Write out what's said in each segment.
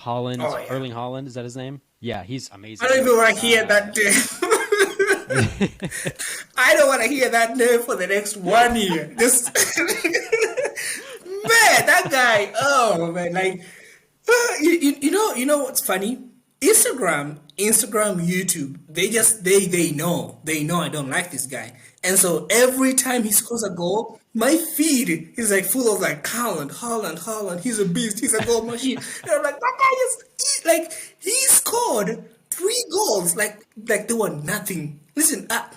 Haaland, Oh yeah. Erling Haaland, is that his name? Yeah, he's I don't amazing. even want to hear Uh, that name. I don't want to hear that name for the next 1 year. Just man, that guy. Oh man, like you know what's funny? Instagram, YouTube. They know I don't like this guy, and so every time he scores a goal, my feed is like full of like Haaland. He's a beast. He's a goal machine. And I'm like that guy like he scored 3 goals like they were nothing. Listen, I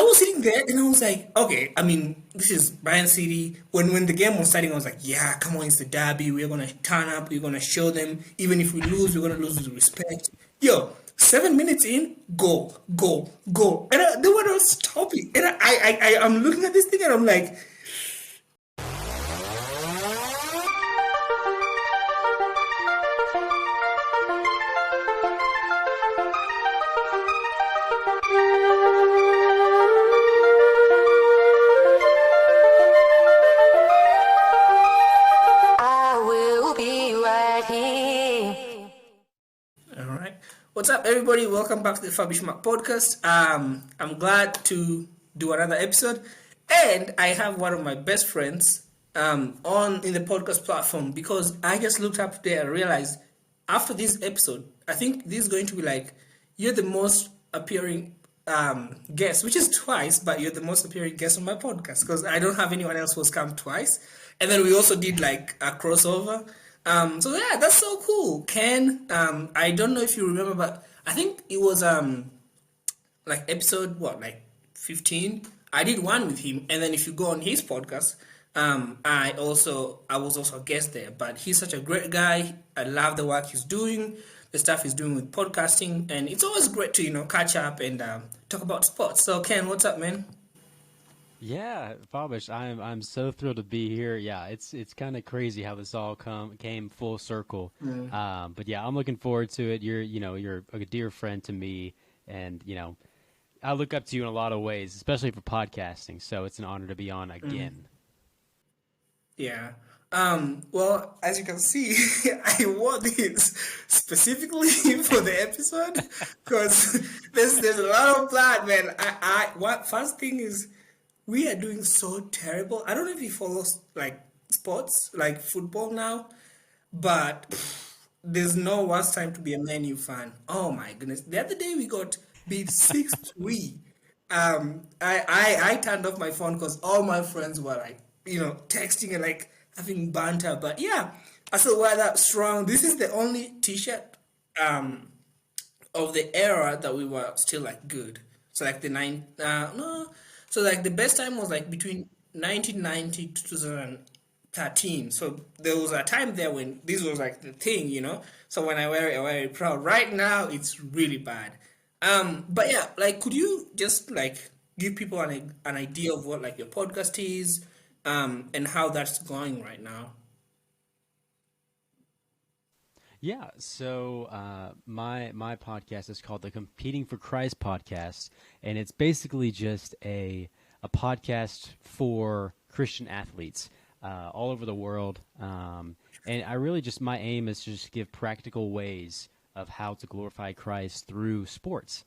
was sitting there and I was like, okay, I mean, this is Bayern City. When the game was starting, I was like, yeah, come on, it's the derby. We're gonna turn up. We're gonna show them. Even if we lose, we're gonna lose with respect. Yo, 7 minutes in, goal, and they were not stopping. And I'm looking at this thing and I'm like, I will be right here. all right. What's up, everybody? Welcome back to the Fabish Mark podcast. I'm glad to do another episode, and I have one of my best friends on in the podcast platform because I just looked up there and realized after this episode, I think this is going to be like you're the most appearing guest, which is twice, but you're the most appearing guest on my podcast because I don't have anyone else who's come twice. And then we also did like a crossover. So yeah, that's so cool. Ken, I don't know if you remember, but I think it was like episode what, like 15. I did one with him, and then if you go on his podcast, I was also a guest there. But he's such a great guy. I love the work he's doing, the stuff he's doing with podcasting, and it's always great to catch up and talk about sports. So Ken, what's up, man? yeah, Fabish, I'm so thrilled to be here. Yeah, it's kind of crazy how this all came full circle. But yeah, I'm looking forward to it. You're a dear friend to me, and I look up to you in a lot of ways, especially for podcasting. So it's an honor to be on again. Yeah. Well, as you can see, I wore this specifically for the episode because there's a lot of blood, man. What first thing is we are doing so terrible. I don't know if you follow like sports, like football now, but there's no worse time to be a Man U fan. Oh my goodness! The other day we got beat 6-3. I turned off my phone because all my friends were like, texting and like having banter. But yeah, I still wear that strong. This is the only T-shirt of the era that we were still like good. So like the nine, no, so like the best time was like between 1990 to 2013. So there was a time there when this was like the thing. So when I wear it, I wear it proud. Right now, it's really bad. But yeah, like, could you just like give people an idea of what like your podcast is, and how that's going right now? Yeah, so my podcast is called the Competing for Christ podcast, and it's basically just a podcast for Christian athletes all over the world. And I really just my aim is to just give practical ways of how to glorify Christ through sports.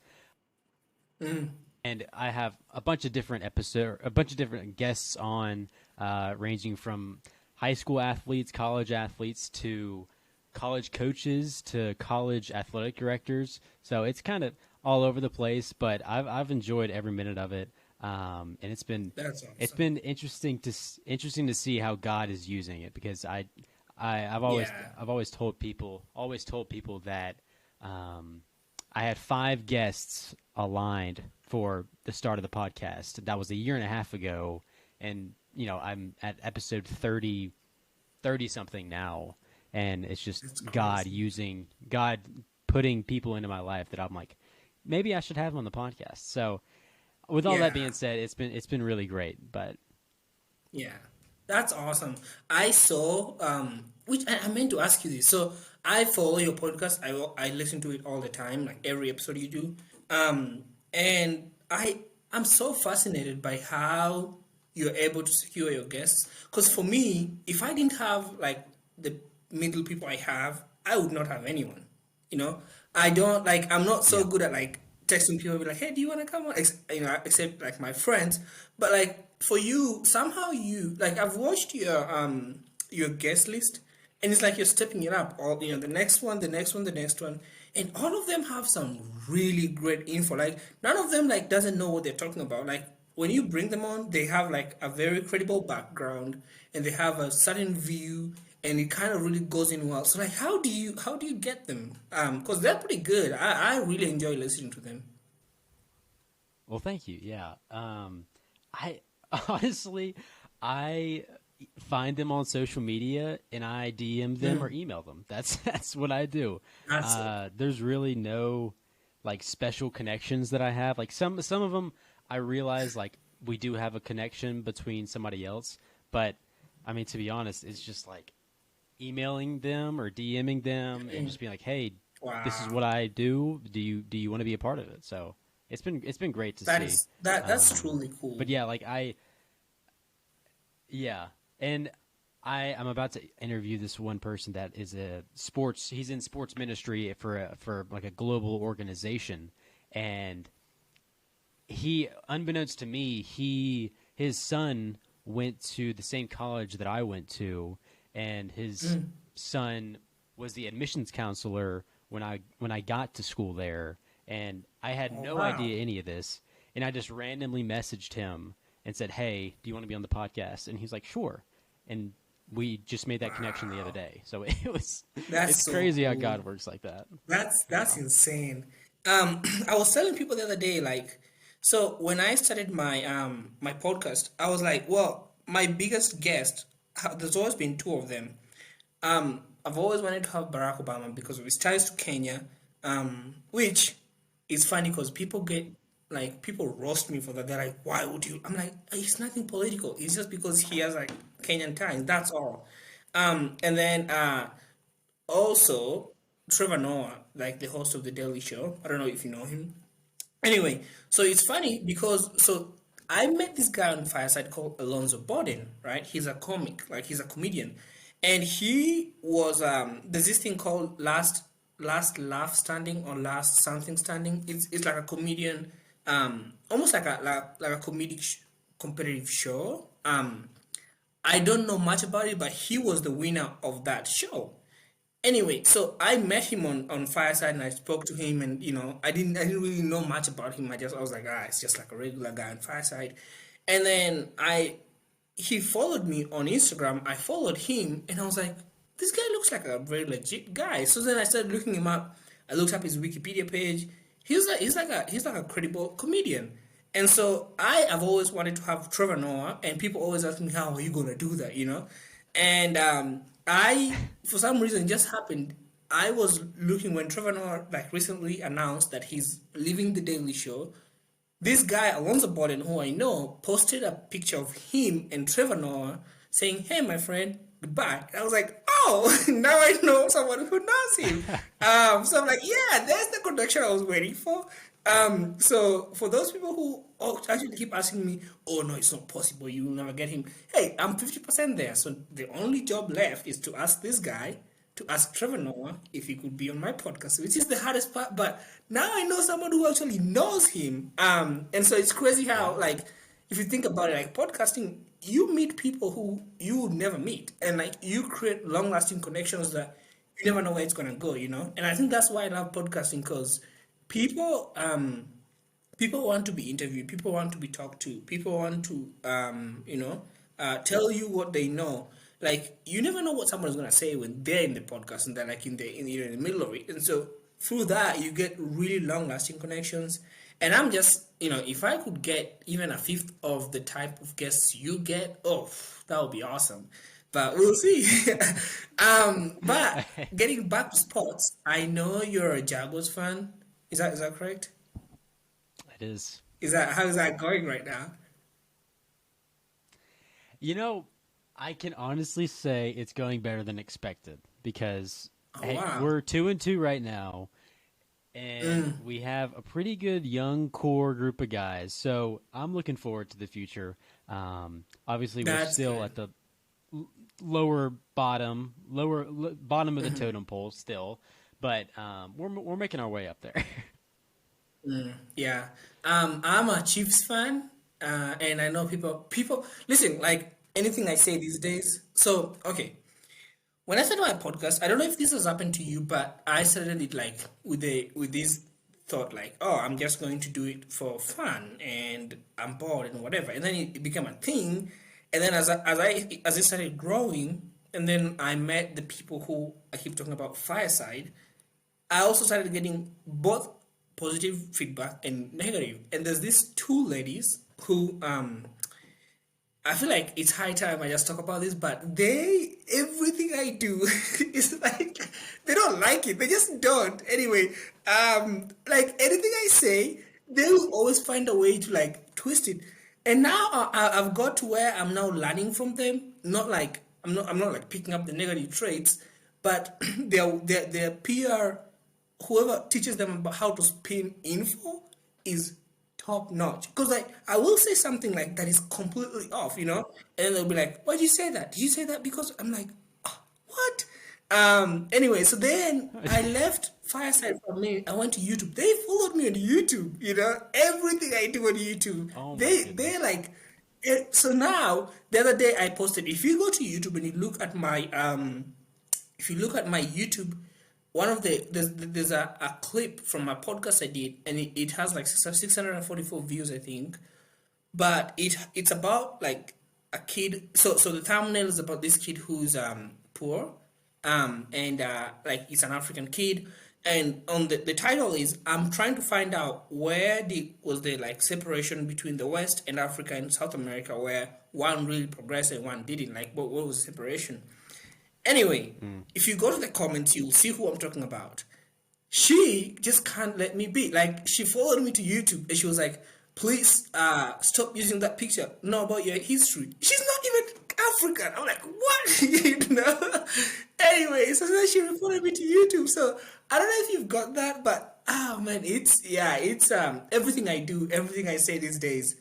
And I have a bunch of different guests on, ranging from high school athletes, college athletes, to college coaches, to college athletic directors. So it's kind of all over the place, but I've enjoyed every minute of it. And That's it's awesome. been interesting to see how God is using it, because I've always Yeah. I've always told people that I had 5 guests aligned for the start of the podcast. That was a year and a half ago, and I'm at episode 30 something now, and it's just It's crazy. God putting people into my life that I'm like, maybe I should have them on the podcast. So with all that Yeah. being said, it's been really great. But Yeah, that's awesome. I saw, which I meant to ask you this. So I follow your podcast. I listen to it all the time, like every episode you do. And I'm so fascinated by how you're able to secure your guests. Because for me, if I didn't have like the middle people I have, I would not have anyone. You know, I don't like. I'm not so Yeah. good at like texting people, be like, "Hey, do you want to come on?" Except like my friends. But like for you, somehow you like I've watched your guest list, and it's like you're stepping it up. All the next one, the next one, the next one, and all of them have some really great info. Like none of them like doesn't know what they're talking about. Like when you bring them on, they have like a very credible background, and they have a certain view, and it kind of really goes in well. So like, how do you get them? Because they're pretty good. I really enjoy listening to them. Well, thank you. Yeah. I honestly, I find them on social media and I DM them or email them. That's what I do. That's it. There's really no like special connections that I have. Like some of them, I realize like we do have a connection between somebody else, but I mean to be honest, it's just like emailing them or DMing them and just being like, hey, this is Wow. what I do. Do you want to be a part of it? So it's been great to That see. is that's Um, truly cool. but yeah, like yeah, and I'm about to interview this one person that is a sports. He's in sports ministry for like a global organization, and he, unbeknownst to me, his son went to the same college that I went to, and his son was the admissions counselor when I got to school there, and I had Oh no wow. idea any of this, and I just randomly messaged him and said, "Hey, do you want to be on the podcast?" And he's like, "Sure," and we just made that connection the other day. So That's it's so crazy how cool. God works like that. That's Yeah. insane. I was telling people the other day, like, so when I started my podcast, I was like, well, my biggest guest, there's always been two of them. I've always wanted to have Barack Obama because of his ties to Kenya, which is funny because people roast me for that. They're like, "Why would you?" I'm like, "It's nothing political. It's just because he has like Kenyan ties. That's all." And then also Trevor Noah, like the host of the Daily Show. I don't know if you know him. Anyway, so it's funny because I met this guy on Fireside called Alonzo Bodden, right? He's a comic, like he's a comedian, and he was there's this thing called Last Laugh Standing or Last Something Standing. It's like a comedian, almost like a competitive show. I don't know much about it, but he was the winner of that show. Anyway, so I met him on Fireside and I spoke to him and I didn't really know much about him. I was like, it's just like a regular guy on Fireside. And then he followed me on Instagram. I followed him and I was like, this guy looks like a very legit guy. So then I started looking him up. I looked up his Wikipedia page. He's like a credible comedian. And so I have always wanted to have Trevor Noah, and people always ask me, how are you gonna do that? And for some reason, it just happened. I was looking when Trevor Noah like recently announced that he's leaving the Daily Show. This guy Alonzo Borden, who I know, posted a picture of him and Trevor Noah saying, "Hey, my friend, goodbye." And I was like, "Oh, now I know someone who knows him." So I'm like, "Yeah, there's the connection I was waiting for." So for those people who actually keep asking me, "Oh no, it's not possible. You will never get him." Hey, I'm 50% there. So the only job left is to ask this guy, to ask Trevor Noah if he could be on my podcast, which is the hardest part. But now I know someone who actually knows him. And so it's crazy how, Yeah. like, if you think about it, like podcasting, you meet people who you would never meet, and like you create long-lasting connections that you never know where it's gonna go. And I think that's why I love podcasting because people people want to be interviewed, people want to be talked to, people want to tell you what they know. Like you never know what someone's gonna say when they're in the podcast and they're like in the middle of it. And so through that you get really long lasting connections. And I'm just if I could get even a fifth of the type of guests you get, oh, that would be awesome. But we'll see. But getting back to sports, I know you're a Jaguars fan. Is that correct? It is. Is that how is that going right now? You know, I can honestly say it's going better than expected because Oh hey, wow. we're 2-2 right now, and Mm, we have a pretty good young core group of guys. So I'm looking forward to the future. Obviously, we're that's still good. at the lower bottom of the totem pole still, but we're making our way up there. Yeah. I'm a Chiefs fan, and I know people listen, like anything I say these days. So, okay. When I started my podcast, I don't know if this has happened to you, but I started it like with this thought like, oh, I'm just going to do it for fun and I'm bored and whatever. And then it became a thing. And then as it started growing, and then I met the people who I keep talking about Fireside, I also started getting both positive feedback and negative. And there's these two ladies who I feel like it's high time I just talk about this, but everything I do is like they don't like it. They just don't. Anyway, like anything I say, they will always find a way to like twist it. And now I've got to where I'm now learning from them. Not like I'm not like picking up the negative traits, but their PR, whoever teaches them about how to spin info is top notch. Because like I will say something like that is completely off, and they'll be like, "Why did you say that? Did you say that?" Because I'm like, "Ah, what?" Anyway, so then I left Fireside from me. I went to YouTube. They followed me on YouTube. Everything I do on YouTube. Oh my They goodness. like. So now the other day I posted. If you go to YouTube and you look at my if you look at my YouTube, one of there's a clip from my podcast I did, and it has like 644 views, I think. But it's about like a kid. So the thumbnail is about this kid who's poor, and like it's an African kid, and on the title is I'm trying to find out where was the like separation between the West and Africa and South America, where one really progressed and one didn't. Like what was the separation? Anyway, if you go to the comments, you'll see who I'm talking about. She just can't let me be. Like, she followed me to YouTube and she was like, please stop using that picture. Know about your history. She's not even African. I'm like, what? Anyway, so then she reported me to YouTube. So I don't know if you've got that, but oh man, it's everything I do, everything I say these days,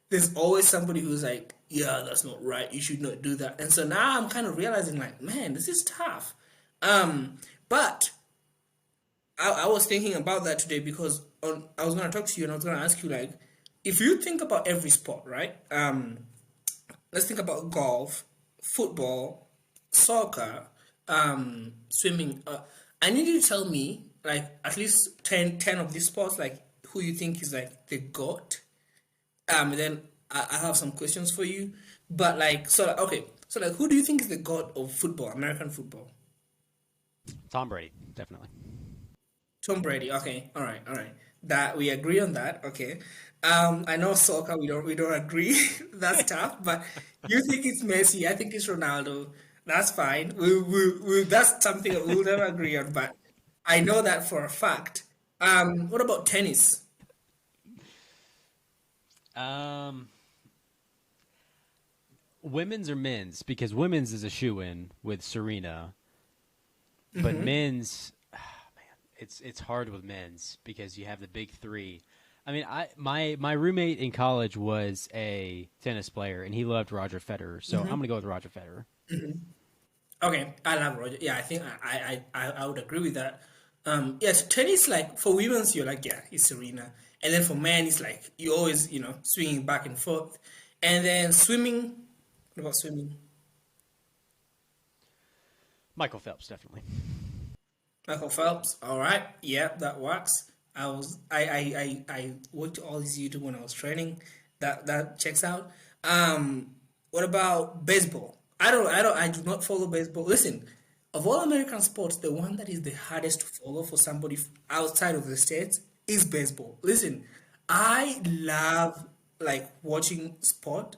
there's always somebody who's like, yeah, that's not right. You should not do that. And so now I'm kind of realizing, like, man, this is tough. But I was thinking about that today because I was going to talk to you and I was going to ask you, like, if you think about every sport, right? Let's think about golf, football, soccer, swimming. I need you to tell me, like, at least 10 of these sports, like, who you think is, like, the GOAT. Then I have some questions for you. But, like, okay. So, like, who do you think is the GOAT of football, American football? Tom Brady, definitely. Tom Brady. Okay. All right. All right. That we agree on that. Okay. I know soccer. We don't agree. That's tough. But you think it's Messi. I think it's Ronaldo. That's fine. That's something that we'll never agree on. But I know that for a fact. What about tennis? Um, Women's or men's? Because women's is a shoe-in with Serena, but men's, man, it's hard with men's because you have the big three. I mean, my roommate in college was a tennis player, and he loved Roger Federer, so I'm gonna go with Roger Federer. Okay, I love Roger. Yeah, I think I would agree with that. Yes, tennis, like for women's, you're like, yeah, it's Serena, and then for men, it's like you always swinging back and forth, and then swimming. What about swimming? Michael Phelps, definitely. Michael Phelps. All right, yeah, that works. I watched all these YouTube when I was training. That checks out. What about baseball? I do not follow baseball. Listen, of all American sports, the one that is the hardest to follow for somebody outside of the States is baseball. Listen, I love like watching sport,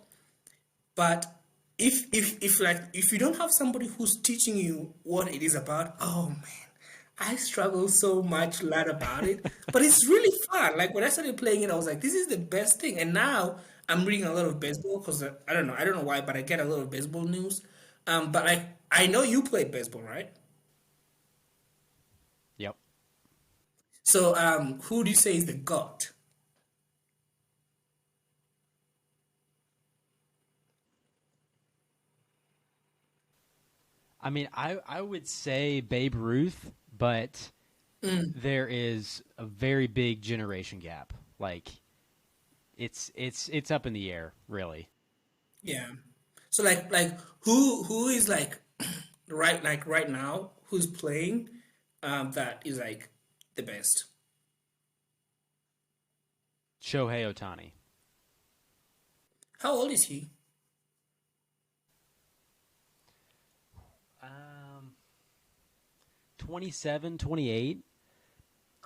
but if you don't have somebody who's teaching you what it is about, oh man, I struggle so much to learn about it. But it's really fun. Like when I started playing it, I was like, this is the best thing. And now I'm reading a lot of baseball because I don't know why, but I get a lot of baseball news. But like I know you played baseball, right? Yep. So who do you say is the GOAT? I mean, I would say Babe Ruth, but there is a very big generation gap. Like, it's up in the air, really. Yeah. So like who is like right now who's playing that is like the best? Shohei Ohtani. How old is he? 27, 28.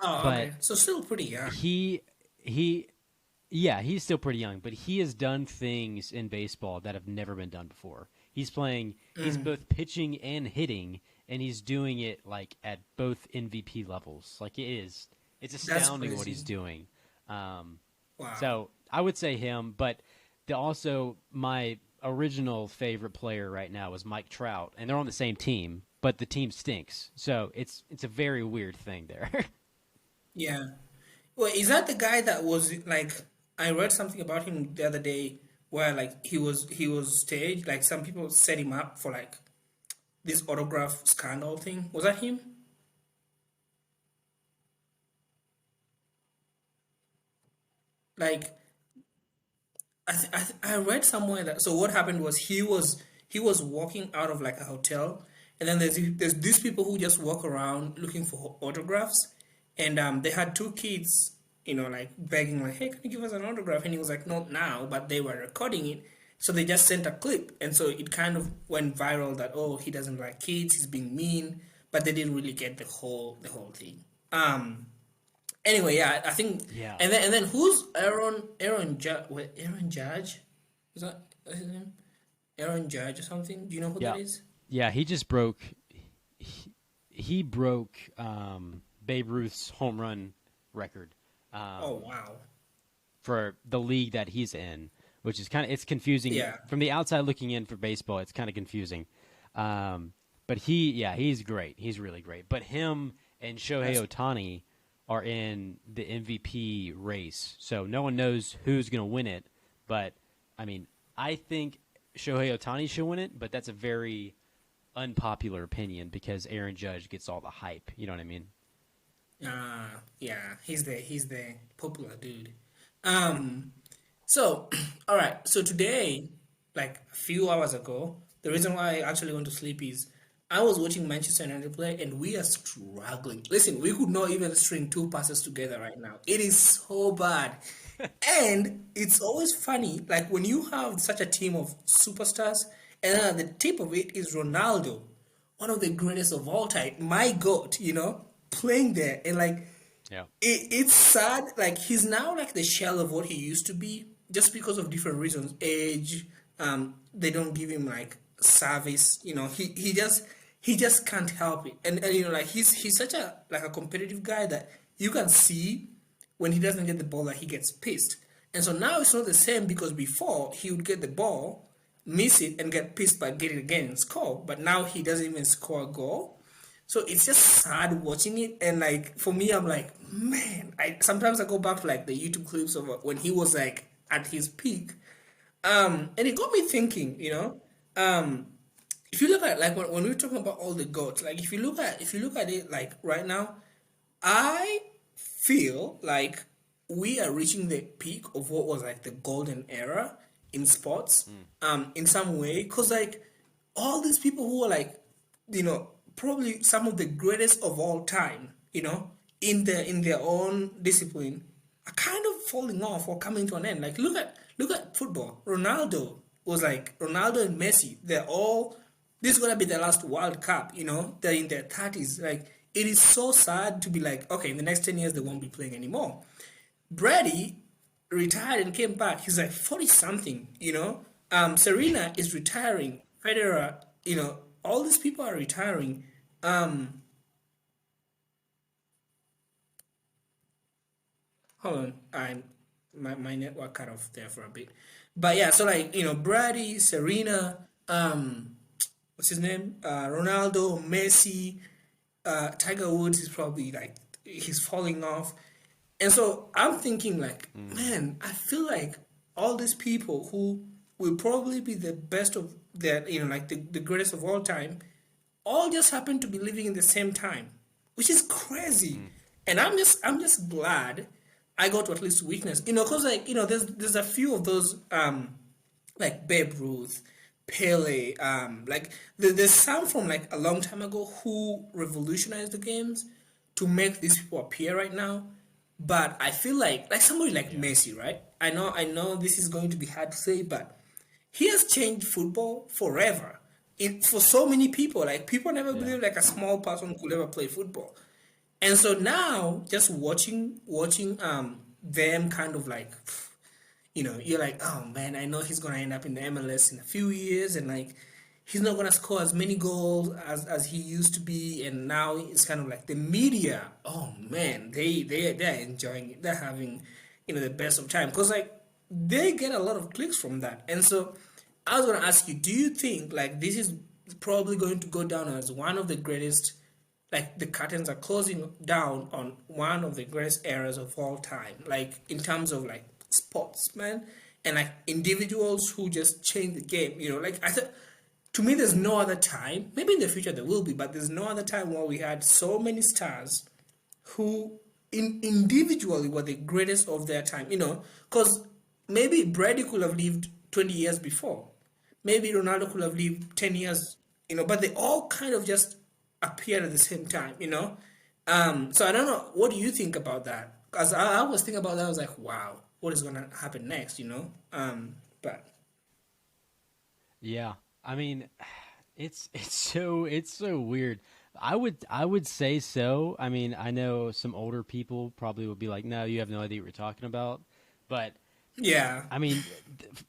Oh, But okay. So still pretty young. he yeah, he's still pretty young, but he has done things in baseball that have never been done before. He's both pitching and hitting, and he's doing it like at both MVP levels. Like it's That's astounding what crazy. he's doing. Um, Wow. so I would say him, but also my original favorite player right now is Mike Trout, and they're on the same team, but the team stinks. So it's a very weird thing there. Yeah. Well, is that the guy that was like I read something about him the other day where like he was staged, like some people set him up for like this autograph scandal thing. Was that him? Like I read somewhere that so what happened was he was walking out of like a hotel, and then there's these people who just walk around looking for autographs, and they had two kids, like begging like, hey, can you give us an autograph? And he was like, not now, but they were recording it, so they just sent a clip, and so it kind of went viral that oh he doesn't like kids, he's being mean, but they didn't really get the whole thing. Anyway, yeah, I think, Yeah. and then who's Aaron Judge? Wait, Aaron Judge? Is that his name? Aaron Judge or something? Do you know who Yeah. that is? Yeah, he just broke. He broke Babe Ruth's home run record Oh wow. for the league that he's in, which is it's confusing Yeah. from the outside looking in for baseball. It's kind of confusing, but he's great. He's really great. But him and Shohei That's Ohtani are in the MVP race, so no one knows who's going to win it. But I mean, I think Shohei Ohtani should win it, but that's a very unpopular opinion because Aaron Judge gets all the hype. You know what I mean? yeah, he's the popular dude. Um, so all right, so today, like a few hours ago, the reason why I actually went to sleep is I was watching Manchester United play, and we are struggling. Listen, we could not even string two passes together right now. It is so bad. And it's always funny, like when you have such a team of superstars, and then at the tip of it is Ronaldo, one of the greatest of all time, my GOAT, playing there. And like, Yeah. it's sad. Like, he's now like the shell of what he used to be, just because of different reasons. Age, they don't give him like service, he just can't help it. And like he's such a competitive guy that you can see when he doesn't get the ball that he gets pissed. And so now it's not the same, because before he would get the ball, miss it, and get pissed but get it again and score. But now he doesn't even score a goal. So it's just sad watching it. And like for me, I'm like, man, I sometimes I go back to like the YouTube clips of when he was like at his peak. And it got me thinking, if you look at like when we're talking about all the goats, like if you look at it like right now, I feel like we are reaching the peak of what was like the golden era in sports, in some way, because like all these people who are like, probably some of the greatest of all time, in their own discipline, are kind of falling off or coming to an end. Like look at football. Ronaldo and Messi. They're all. This is gonna be their last World Cup. They're in their 30s. Like it is so sad to be like, okay, in the next 10 years they won't be playing anymore. Brady retired and came back. He's like 40 something. Serena is retiring. Federer. All these people are retiring. Hold on, my network cut off there for a bit, but yeah. So like Brady, Serena, what's his name? Ronaldo, Messi, Tiger Woods is probably like he's falling off, and so I'm thinking like, man, I feel like all these people who will probably be the best of that, like the greatest of all time, all just happen to be living in the same time, which is crazy. And I'm just glad I got to at least witness, because like there's a few of those like Babe Ruth, Pele, like there's some from like a long time ago who revolutionized the games to make these people appear right now. But I feel like somebody like Messi, right? I know this is going to be hard to say, but he has changed football forever. For so many people, like people never believed like a small person could ever play football. And so now just watching them kind of like you're like, oh man, I know he's gonna end up in the MLS in a few years, and like he's not gonna score as many goals as he used to be, and now it's kind of like the media. Oh man, they're enjoying it. They're having the best of time because like they get a lot of clicks from that. And so I was gonna ask you, do you think like this is probably going to go down as one of the greatest? Like the curtains are closing down on one of the greatest eras of all time, like in terms of like sportsmen and like individuals who just change the game. Like I thought, to me, there's no other time. Maybe in the future there will be, but there's no other time where we had so many stars who individually were the greatest of their time. Because maybe Brady could have lived 20 years before, maybe Ronaldo could have lived 10 years. But they all kind of just appeared at the same time. So I don't know. What do you think about that? Because I was thinking about that. I was like, wow, what is going to happen next? But Yeah, I mean, it's so weird. I would say so. I mean, I know some older people probably would be like, "No, you have no idea what you're talking about." But yeah, I mean,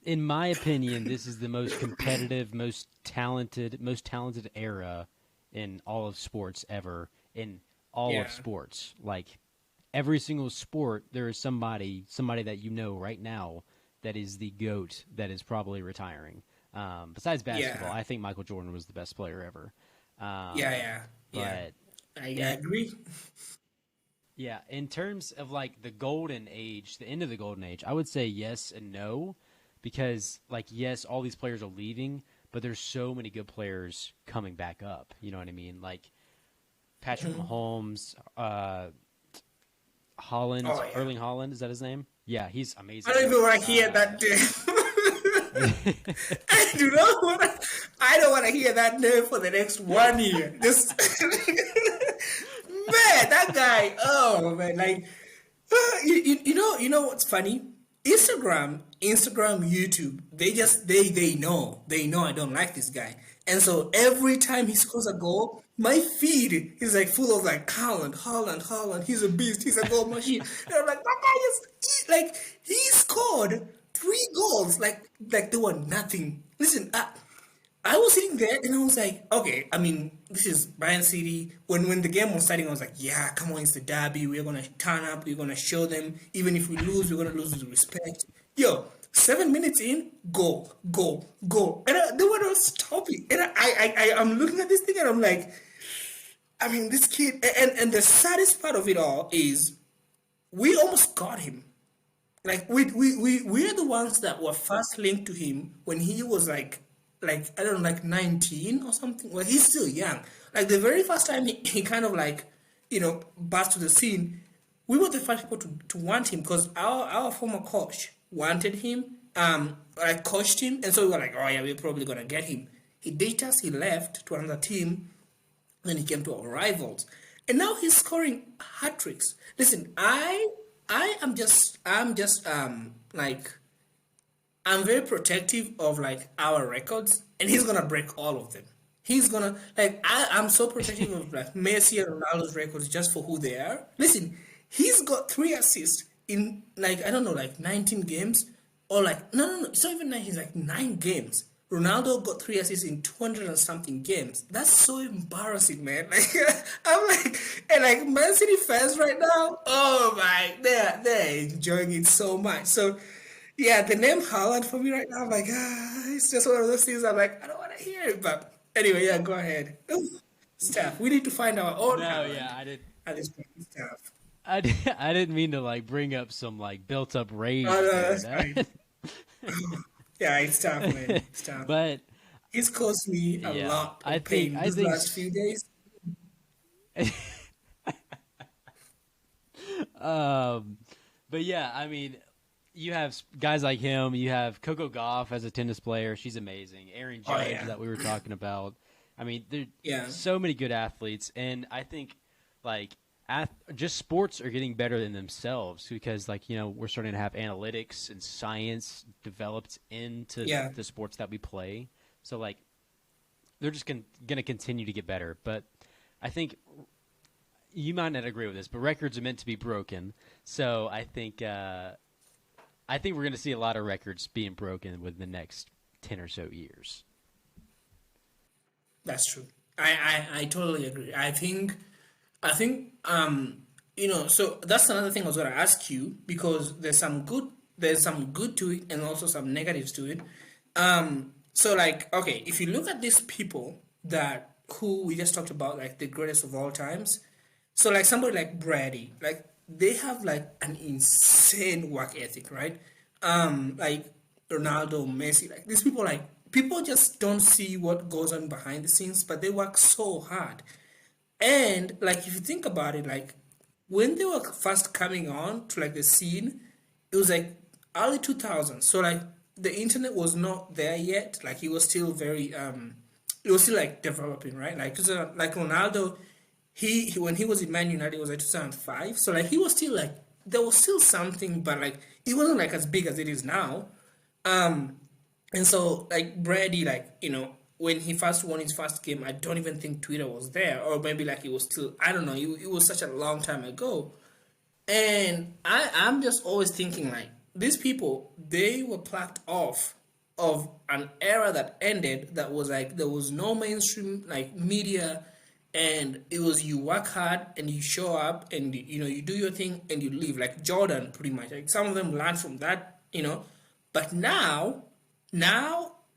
in my opinion, this is the most competitive, most talented era in all of sports ever. In all of sports, like every single sport, there is somebody that right now that is the GOAT that is probably retiring. Besides basketball, I think Michael Jordan was the best player ever. But I agree. Yeah, in terms of like the golden age, the end of the golden age, I would say yes and no, because like yes, all these players are leaving, but there's so many good players coming back up. You know what I mean? Like Patrick Mahomes, Holland, Erling Haaland, is that his name? Yeah, he's amazing. I don't even want to hear that name. I don't want to hear that name for the next 1 year. Just man, that guy. Oh man, like you know what's funny? Instagram, YouTube. They know I don't like this guy, and so every time he scores a goal, my feed is like full of like Haaland. He's a beast. He's a goal machine. And I'm like, that guy just like he scored 3 goals like they were nothing. Listen, I was sitting there and I was like, okay, I mean, this is Bayern City. When the game was starting, I was like, yeah, come on, it's the derby. We're gonna turn up. We're gonna show them. Even if we lose, we're gonna lose with respect. Yo, 7 minutes in, goal. And they were not stopping. And I'm looking at this thing and I'm like, I mean, this kid. And the saddest part of it all is we almost got him. Like we're the ones that were first linked to him when he was like I don't know, like 19 or something. Well, he's still young. Like the very first time he kind of like burst to the scene, we were the first people to want him because our former coach wanted him. I coached him, and so we were like, oh yeah, we're probably gonna get him. He ditched us. He left to another team. Then he came to our rivals, and now he's scoring hat tricks. Listen, I'm just like I'm very protective of like our records, and he's gonna break all of them. He's gonna I'm so protective of like Messi and Ronaldo's records just for who they are. Listen, he's got 3 assists in like I don't know, like 19 games, or like no, it's not even 9. He's like 9 games. Ronaldo got 3 assists in 200 and something games. That's so embarrassing, man. Like I'm like, and like Man City fans right now, oh my, they're enjoying it so much. So yeah, the name Haaland for me right now, I'm like, it's just one of those things. I'm like, I don't want to hear it, but anyway, yeah, go ahead. Steph, we need to find our own. No, Haaland yeah, I did. at this point, Steph. I didn't mean to like bring up some like built up rage. Oh no, there. that's fine. Yeah, it's tough, man. It's tough. But He's caused me a Yeah, lot of pain I these think last few days. Um, but yeah, I mean, you have guys like him. You have Coco Gauff as a tennis player; she's amazing. Aaron Oh Judge yeah, that we were talking about. I mean, there yeah, so many good athletes, and I think like just sports are getting better than themselves because, like we're starting to have analytics and science developed into yeah. the sports that we play. So like, they're just going to continue to get better. But I think you might not agree with this, but records are meant to be broken. So I think we're going to see a lot of records being broken within the next 10 or so years. That's true. I totally agree. I think so that's another thing I was gonna ask you because there's some good to it and also some negatives to it. So like okay, if you look at these people that who we just talked about, like the greatest of all times, so like somebody like Brady, like they have like an insane work ethic, right? Like Ronaldo, Messi, like these people, like people just don't see what goes on behind the scenes, but they work so hard. And like if you think about it, like when they were first coming on to like the scene, it was like early 2000s. So like the internet was not there yet. Like it was still very it was still like developing, right? Like 'cause, like Ronaldo, he when he was in Man United, it was like 2005. So like he was still like there was still something, but like it wasn't like as big as it is now. Um, and so, like Brady, like when he first won his first game, I don't even think Twitter was there, or maybe like it was still. I don't know. It was such a long time ago, and I'm just always thinking like these people, they were plucked off of an era that ended. That was like there was no mainstream like media, and it was you work hard and you show up and you do your thing and you leave like Jordan pretty much. Like some of them learned from that. But now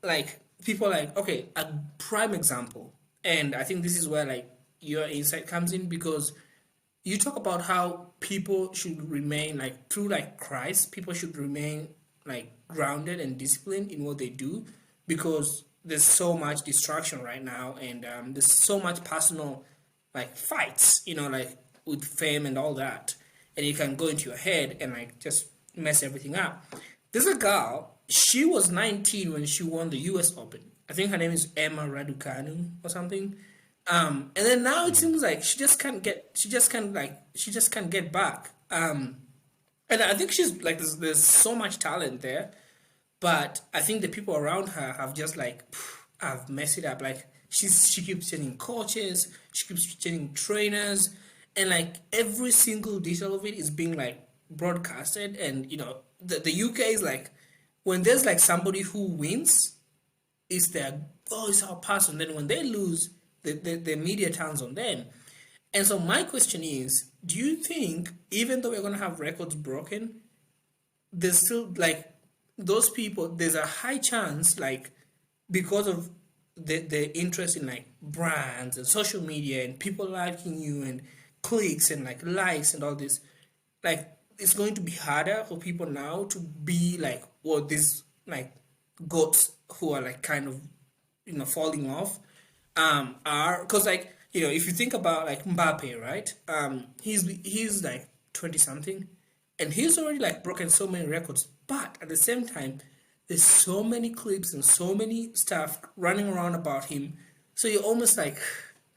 like people like okay, a prime example, and I think this is where like your insight comes in because you talk about how people should remain like through like Christ, people should remain like grounded and disciplined in what they do because there's so much distraction right now and there's so much personal like fights, like with fame and all that, and you can go into your head and like just mess everything up. There's a girl, she was 19 when she won the US Open. I think her name is Emma Raducanu or something. And then now it Mhm. seems like she just can't get back. And I think she's like, there's so much talent there, but I think the people around her have just like, have messed it up. Like she keeps changing coaches, she keeps changing trainers, and like every single detail of it is being like broadcasted. And the UK is like, when there's like somebody who wins, it's our person. Then when they lose, the media turns on them. And so my question is, do you think even though we're gonna have records broken, there's still like those people, there's a high chance like because of the interest in like brands and social media and people liking you and clicks and like likes and all this, like it's going to be harder for people now to be like what these like goats who are like kind of falling off are because like if you think about like Mbappe, right? He's like 20 something and he's already like broken so many records, but at the same time there's so many clips and so many stuff running around about him, so you're almost like,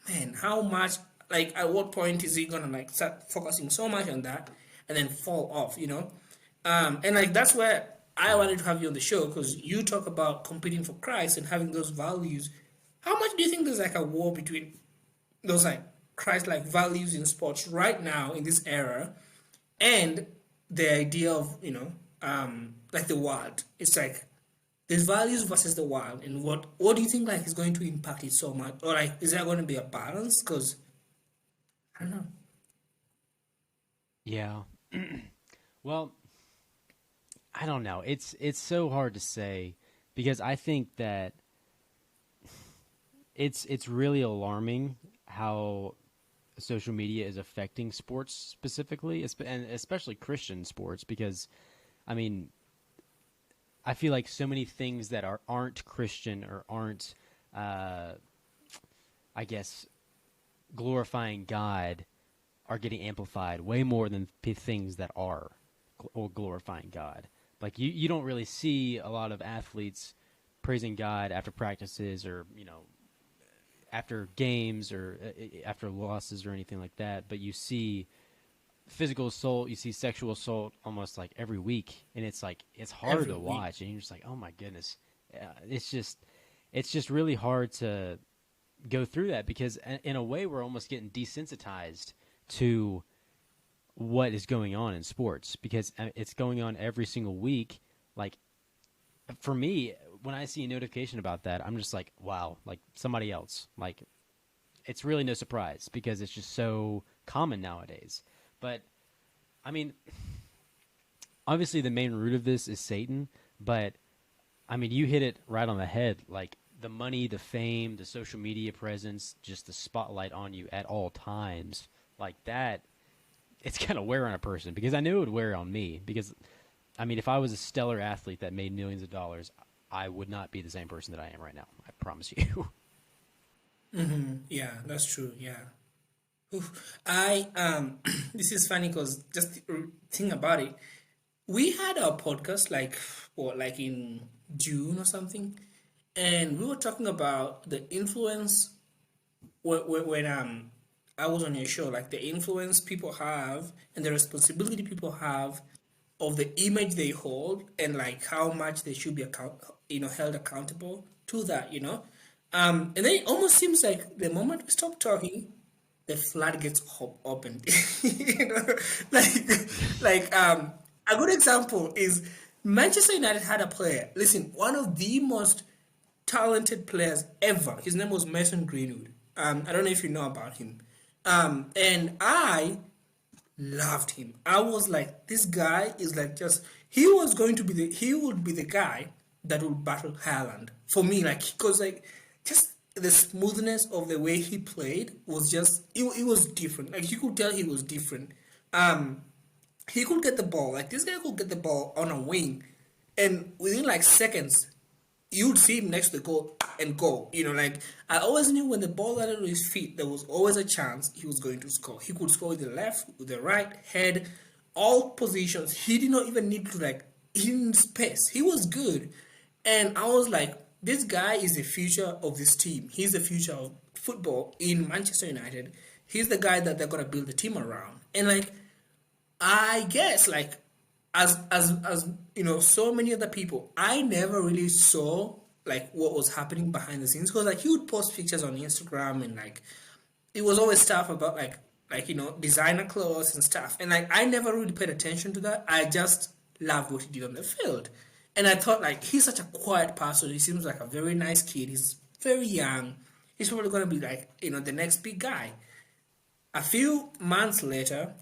man, how much, like at what point is he gonna like start focusing so much on that and then fall off? And like that's where I Yeah. wanted to have you on the show because you talk about competing for Christ and having those values. How much do you think there's like a war between those like Christ-like values in sports right now in this era and the idea of like the world? It's like there's values versus the world, and what do you think like is going to impact it so much, or like is there going to be a balance? Because I don't know. Yeah. Well, I don't know. It's so hard to say because I think that it's really alarming how social media is affecting sports specifically, and especially Christian sports because I mean, I feel like so many things that aren't Christian or aren't I guess, glorifying God are getting amplified way more than things that are glorifying God. Like you don't really see a lot of athletes praising God after practices or, after games or after losses or anything like that. But you see physical assault, you see sexual assault almost like every week, and it's like it's hard to watch, and you're just like, oh my goodness, it's just really hard to go through that because in a way we're almost getting desensitized to what is going on in sports because it's going on every single week. Like for me, when I see a notification about that, I'm just like, wow, like somebody else. Like it's really no surprise because it's just so common nowadays. But I mean, obviously the main root of this is Satan, but I mean, you hit it right on the head. Like the money, the fame, the social media presence, just the spotlight on you at all times, like that, it's going to wear on a person because I knew it would wear on me because, I mean, if I was a stellar athlete that made millions of dollars, I would not be the same person that I am right now. I promise you. Yeah, that's true. Yeah. Oof. This is funny because just think about it. We had our podcast like in June or something, and we were talking about the influence when I was on your show, like the influence people have and the responsibility people have of the image they hold and like how much they should be held accountable to that. And then it almost seems like the moment we stop talking, the floodgates opened. you know, a good example is Manchester United had a player. Listen, one of the most talented players ever. His name was Mason Greenwood. I don't know if you know about him. And I loved him. I was like, this guy is like he would be the guy that would battle Haaland for me, like, because like just the smoothness of the way he played was just it was different. Like you could tell he was different. He could get the ball. Like this guy could get the ball on a wing, and within like seconds, you would see him next to the goal and go. Like I always knew when the ball landed on his feet, there was always a chance he was going to score. He could score with the left, with the right, head, all positions. He did not even need to in space. He was good, and I was like, this guy is the future of this team. He's the future of football in Manchester United. He's the guy that they're gonna build the team around. And like, I guess like as so many other people, I never really saw like what was happening behind the scenes because like he would post pictures on Instagram and like it was always stuff about like designer clothes and stuff. And like I never really paid attention to that. I just loved what he did on the field. And I thought, like, he's such a quiet person. He seems like a very nice kid. He's very young. He's probably going to be, like, the next big guy. A few months later,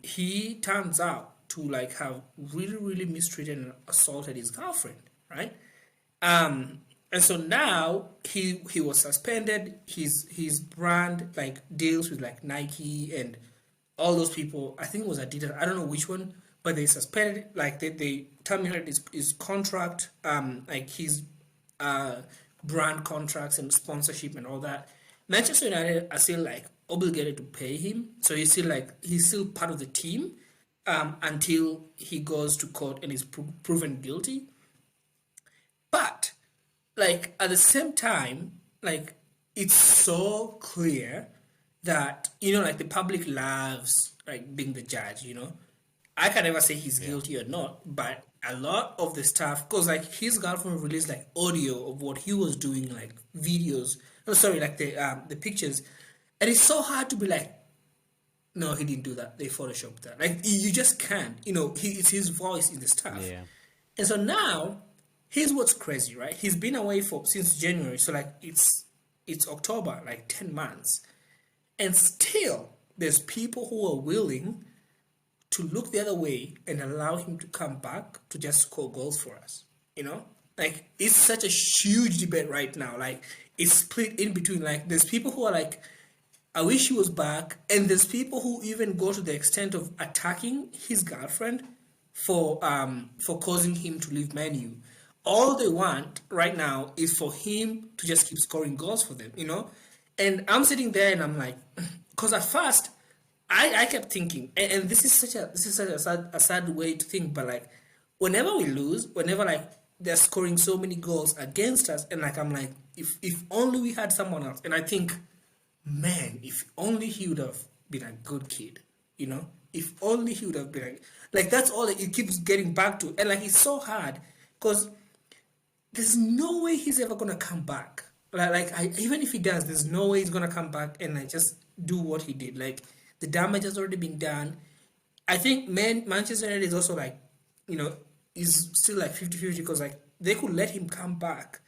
he turns out to, like, have really, really mistreated and assaulted his girlfriend, right? And so now he was suspended. His brand, like, deals with, like, Nike and all those people. I think it was Adidas. I don't know which one. But they suspended, like they terminated his contract, like his brand contracts and sponsorship and all that. Manchester United are still like obligated to pay him, so he's still part of the team until he goes to court and is proven guilty. But like at the same time, like it's so clear that like the public loves like being the judge, I can never say he's guilty or not, but a lot of the stuff, because like his girlfriend released like audio of what he was doing, like videos. Oh, sorry, like the pictures, and it's so hard to be like, no, he didn't do that. They photoshopped that. Like you just can't. It's his voice in the stuff. Yeah. And so now, here's what's crazy, right? He's been away since January, so like it's October, like 10 months, and still there's people who are willing to look the other way and allow him to come back to just score goals for us. Like it's such a huge debate right now. Like it's split in between. Like there's people who are like, I wish he was back, and there's people who even go to the extent of attacking his girlfriend for causing him to leave Man U. all they want right now is for him to just keep scoring goals for them, you know? And I'm sitting there and I'm like, because at first I kept thinking, and this is such a sad way to think, but like whenever we lose, whenever like they're scoring so many goals against us, and like I'm like, if only we had someone else. And I think, man, if only he would have been a good kid, you know? If only he would have been like that's all it keeps getting back to. And like it's so hard because there's no way he's ever gonna come back. Even if he does, there's no way he's gonna come back and like just do what he did. Like the damage has already been done. I think Manchester United is also like, you know, is still like 50-50 because like they could let him come back,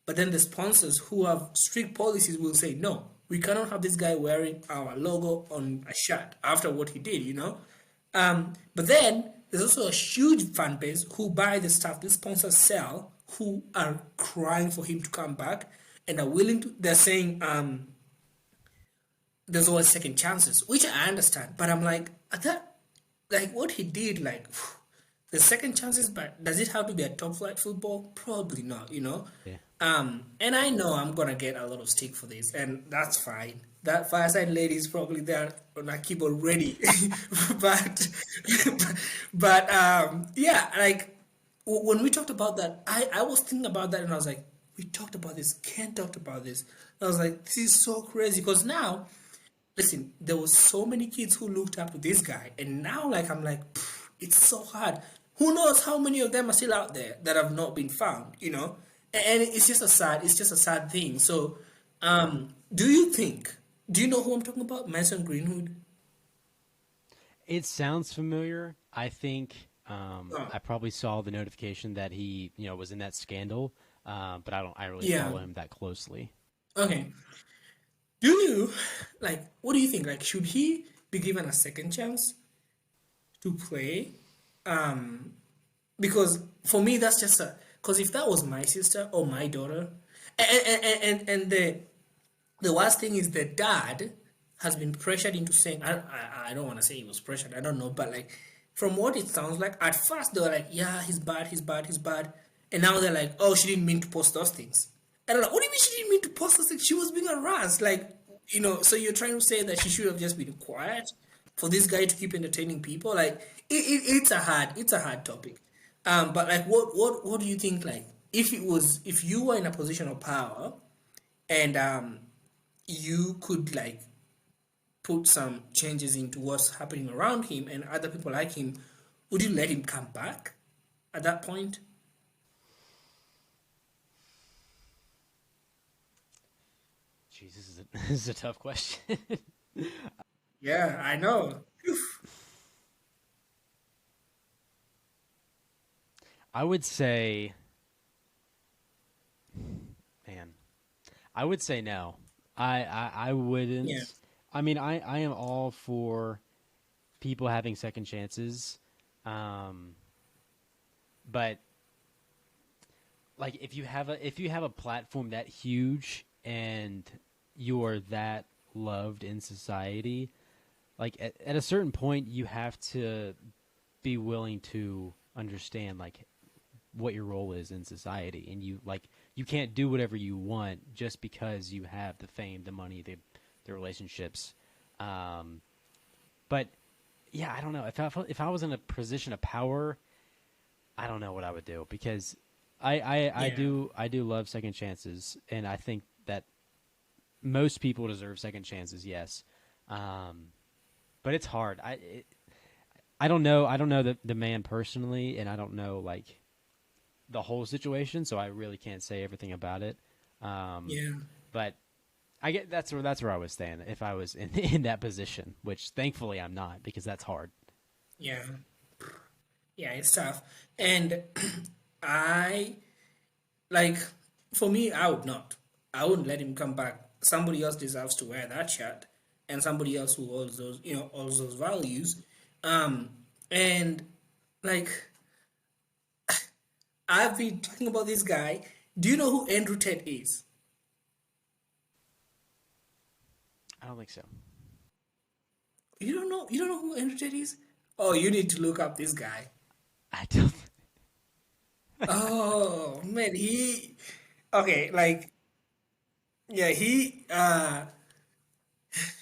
but then the sponsors who have strict policies will say no. We cannot have this guy wearing our logo on a shirt after what he did, you know. But then there's also a huge fan base who buy the stuff these sponsors sell, who are crying for him to come back and are willing to. They're saying there's always second chances, which I understand. But I'm like, at that, like what he did, like the second chances. But does it have to be a top flight football? Probably not, you know. Yeah. And I know I'm gonna get a lot of stick for this, and that's fine. That fireside lady is probably there on a keyboard ready, but yeah, like when we talked about that, I was thinking about that, and I was like, we talked about this, Ken talked about this. I was like, this is so crazy because now, listen, there was so many kids who looked up to this guy, and now like I'm like, it's so hard. Who knows how many of them are still out there that have not been found, you know? And it's just a sad thing. So, do you know who I'm talking about? Mason Greenwood? It sounds familiar. I think Oh, I probably saw the notification that he, was in that scandal, but I really yeah. follow him that closely. Okay. Do you, like, what do you think? Like, should he be given a second chance to play? Um, because for me, that's just because if that was my sister or my daughter, and the worst thing is the dad has been pressured into saying, I don't want to say he was pressured, I don't know, but like from what it sounds like, at first they were like, yeah, he's bad, he's bad, he's bad. And now they're like, oh, she didn't mean to post those things. And I'm like, what do you mean she didn't mean to post those things? She was being harassed. Like, you know, so you're trying to say that she should have just been quiet for this guy to keep entertaining people? Like, it's a hard topic. But like, what do you think? Like, if you were in a position of power and you could like put some changes into what's happening around him and other people like him, would you let him come back at that point? Jeez, this is a tough question. Yeah, I know. I would say, man, I would say no. I wouldn't. Yeah, I mean, I am all for people having second chances, um, but like if you have a platform that huge and you're that loved in society, like at a certain point you have to be willing to understand like what your role is in society, and you can't do whatever you want just because you have the fame, the money, the relationships. But yeah, I don't know if I was in a position of power, I don't know what I would do, because yeah, I do love second chances, and I think that most people deserve second chances. Yes, but it's hard. I don't know. I don't know the man personally, and I don't know like the whole situation, so I really can't say everything about it. Um, yeah, but I get that's where I would stand if I was in in that position, which thankfully I'm not, because that's hard. yeah, yeah. It's tough, and I like for me, I would not. I wouldn't let him come back. Somebody else deserves to wear that shirt, and somebody else who holds those, you know, holds those values. Um, and like I've been talking about this guy. Do you know who Andrew Tate is? I don't think so. You don't know? You don't know who Andrew Tate is? Oh, you need to look up this guy. I don't. Oh man, he okay, like yeah,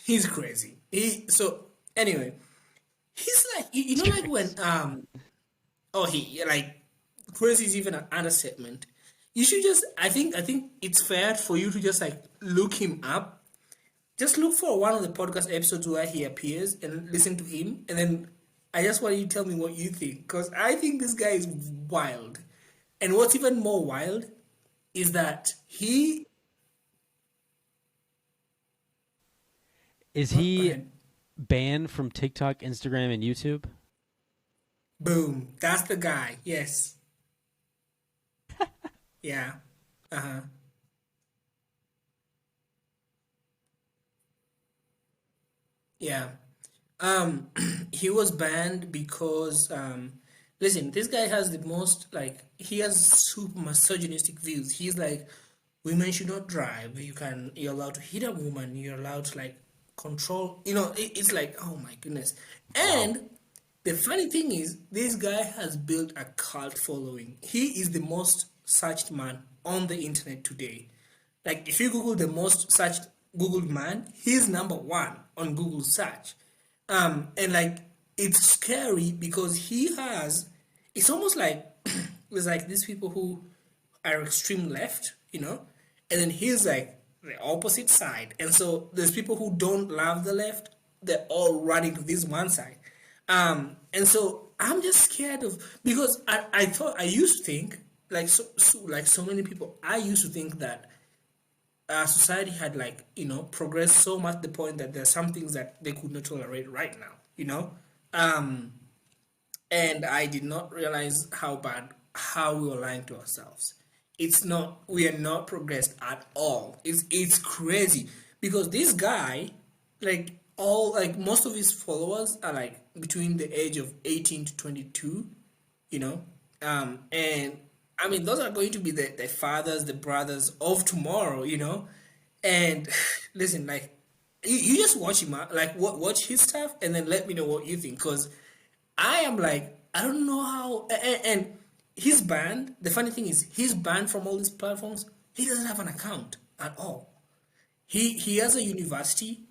he's crazy. He so anyway, he's like you know like when oh he like crazy is even an understatement. You should just I think it's fair for you to just like look him up. Just look for one of the podcast episodes where he appears and listen to him, and then I just want you to tell me what you think because I think this guy is wild. And what's even more wild is that he Is oh, go he ahead. banned from TikTok, Instagram, and YouTube? Boom, that's the guy. Yes, yeah, uh huh, yeah. Um, he was banned because listen, this guy has the most like he has super misogynistic views. He's like, women should not drive. You're allowed to hit a woman. You're allowed to like control. It's like oh my goodness. Wow. And the funny thing is, this guy has built a cult following. He is the most searched man on the internet today. Like if you Google the most searched Googled man, he's number one on Google search. And like it's scary because he has it's almost like it's like these people who are extreme left, and then he's like the opposite side. And so there's people who don't love the left, they're all running to this one side. And so I'm just scared of because I thought I used to think like like so many people, I used to think that society had like progressed so much the point that there's some things that they could not tolerate right now, um and I did not realize how we were lying to ourselves. It's not We are not progressed at all. It's crazy because this guy, like all like most of his followers are like between the age of 18 to 22, you know and I mean those are going to be the fathers, the brothers of tomorrow, and listen, like you just watch him like watch his stuff and then let me know what you think because I am like I don't know how and he's banned. The funny thing is he's banned from all these platforms. He doesn't have an account at all. He has a university,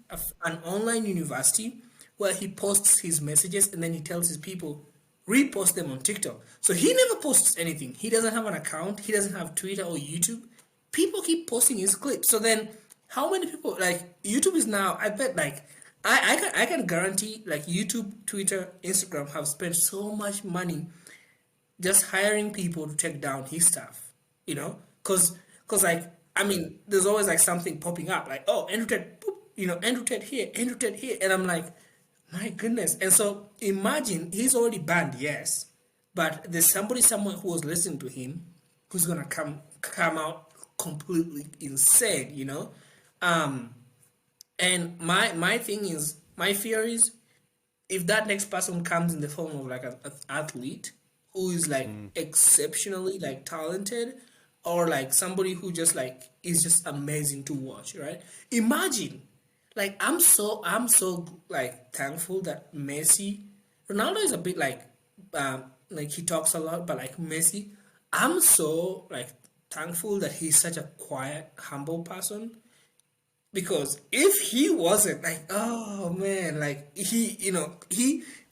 an online university, where he posts his messages and then he tells his people repost them on TikTok. So he never posts anything. He doesn't have an account. He doesn't have Twitter or YouTube. People keep posting his clips. So then, how many people like YouTube is now? I bet like I can guarantee like YouTube, Twitter, Instagram have spent so much money just hiring people to take down his stuff, because like I mean, there's always like something popping up, like oh, Andrew Tate, boop, Andrew Tate here, Andrew Tate here, and I'm like, my goodness. And so imagine he's already banned, yes, but there's somebody somewhere who was listening to him, who's gonna come out completely insane, um, and my thing is, my fear is if that next person comes in the form of like an athlete who is like Mm. exceptionally like talented or like somebody who just like is just amazing to watch, right? Imagine like I'm so like thankful that Messi, Ronaldo is a bit like he talks a lot, but like Messi, I'm so like thankful that he's such a quiet, humble person because if he wasn't like oh man like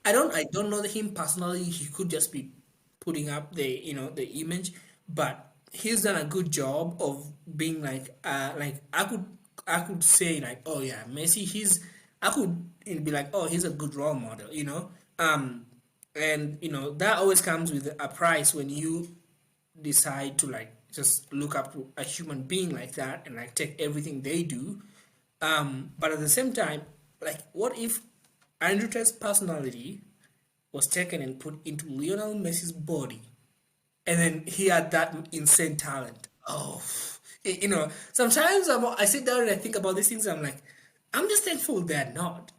I don't know him personally. He could just be putting up the image, but he's done a good job of being like I could say like oh yeah, Messi, I could be like oh, he's a good role model, and that always comes with a price when you decide to like just look up to a human being like that and like take everything they do. But at the same time, like, what if Andrew Tate's personality was taken and put into Lionel Messi's body, and then he had that insane talent? Oh, sometimes I sit down and I think about these things. I'm like, I'm just thankful they're not.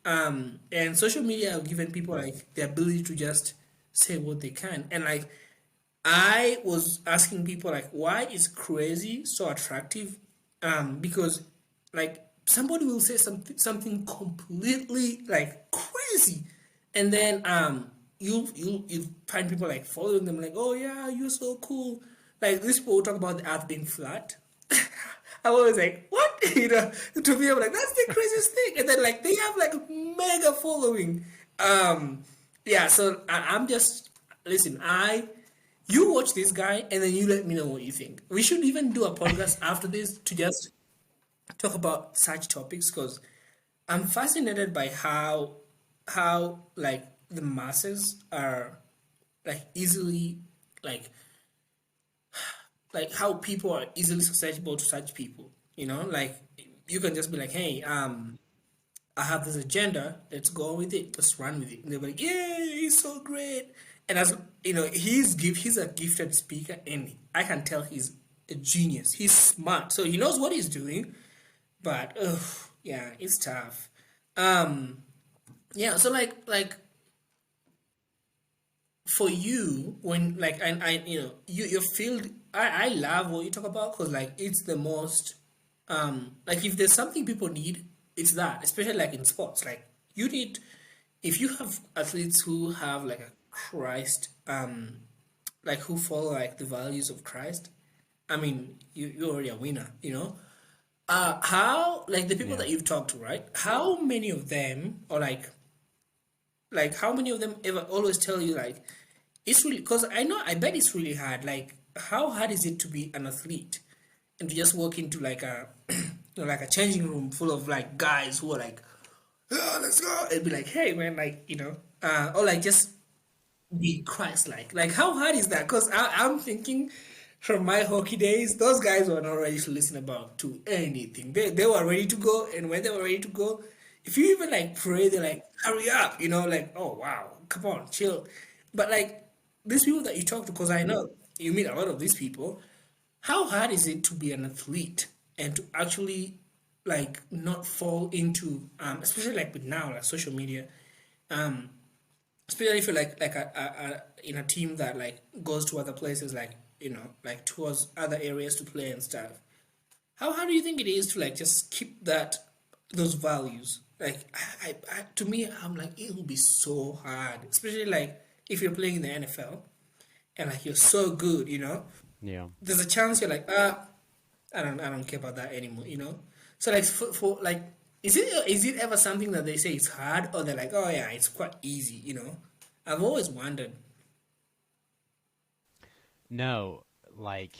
And social media have given people like the ability to just say what they can, and like I was asking people like, why is crazy so attractive? Because like somebody will say something completely like crazy, and then you find people like following them, like, oh yeah, you're so cool. Like these people talk about the earth being flat. I was like, what? To me, I'm like, that's the craziest thing. And then like they have like a mega following. Yeah. So I'm just listen. You watch this guy and then you let me know what you think. We should even do a podcast after this to just talk about such topics because I'm fascinated by how like the masses are like easily like how people are easily susceptible to such people. Like you can just be like, hey, I have this agenda. Let's go with it. Let's run with it. And they're like, yeah, he's so great. And as he's a gifted speaker, and I can tell he's a genius. He's smart, so he knows what he's doing. But yeah, it's tough. Yeah. So like for you when like I your field, I love what you talk about because like it's the most like if there's something people need, it's that, especially like in sports. Like you need, if you have athletes who have like a Christ like who follow like the values of Christ, I mean you're already a winner. How, like the people Yeah. that you've talked to, right? How many of them, or like how many of them ever always tell you like it's really, because I bet it's really hard. Like how hard is it to be an athlete and to just walk into like a like a changing room full of like guys who are like, oh, let's go, and be like, hey man, like or like just be Christ like how hard is that? Because I'm thinking from my hockey days, those guys were not ready to listen about to anything. They were ready to go, and when they were ready to go, if you even like pray, they're like, hurry up, like, oh wow, come on, chill. But like these people that you talk to, because I know you meet a lot of these people, how hard is it to be an athlete and to actually like not fall into especially like with now like social media, um especially if you're like in a team that like goes to other places, like like towards other areas to play and stuff. How do you think it is to like just keep those values? Like to me, I'm like it will be so hard, especially like if you're playing in the NFL and like you're so good. Yeah. There's a chance you're like I don't care about that anymore. So like for like is it ever something that they say it's hard, or they're like, oh yeah, it's quite easy? I've always wondered. No, like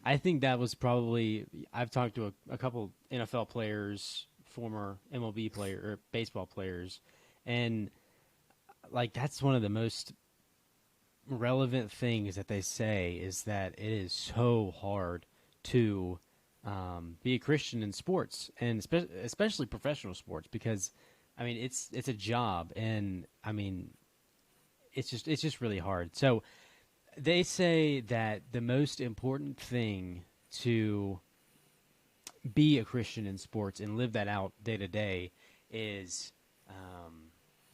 I think that was probably, I've talked to a couple NFL players, former MLB player or baseball players, and like that's one of the most relevant things that they say is that it is so hard to be a Christian in sports, and especially professional sports, because I mean it's a job, and I mean it's just really hard. So they say that the most important thing to be a Christian in sports and live that out day to day is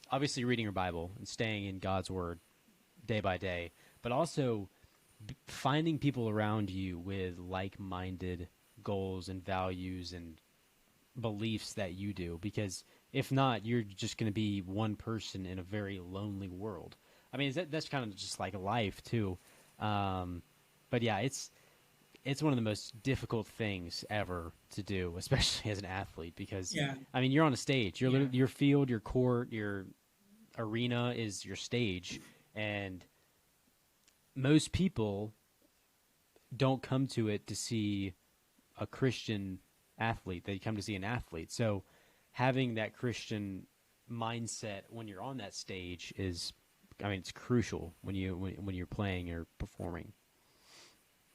obviously reading your Bible and staying in God's Word day by day, but also finding people around you with like-minded goals and values and beliefs that you do, because if not, you're just going to be one person in a very lonely world. I mean, that's kind of just like life too. But yeah, it's one of the most difficult things ever to do, especially as an athlete, because Yeah, I mean, you're on a stage. You're yeah, your field, your court, your arena is your stage, and most people don't come to it to see a Christian athlete. They come to see an athlete. So having that Christian mindset when you're on that stage is, I mean, it's crucial when you're playing or performing.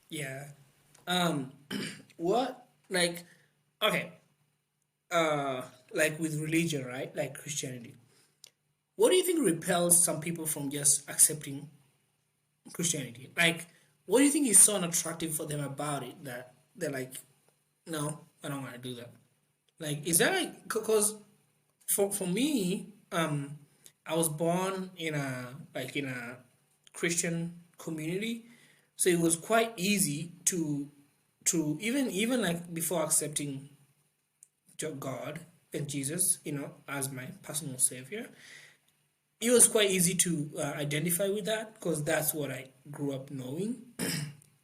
yeah. Um, what like okay, uh, like with religion, right? Like Christianity. What do you think repels some people from just accepting Christianity? Like, what do you think is so unattractive for them about it that they're like, no, I don't want to do that. Like, is that like because for me, I was born in a Christian community, so it was quite easy to even like before accepting God and Jesus, as my personal savior. it was quite easy to identify with that because that's what I grew up knowing.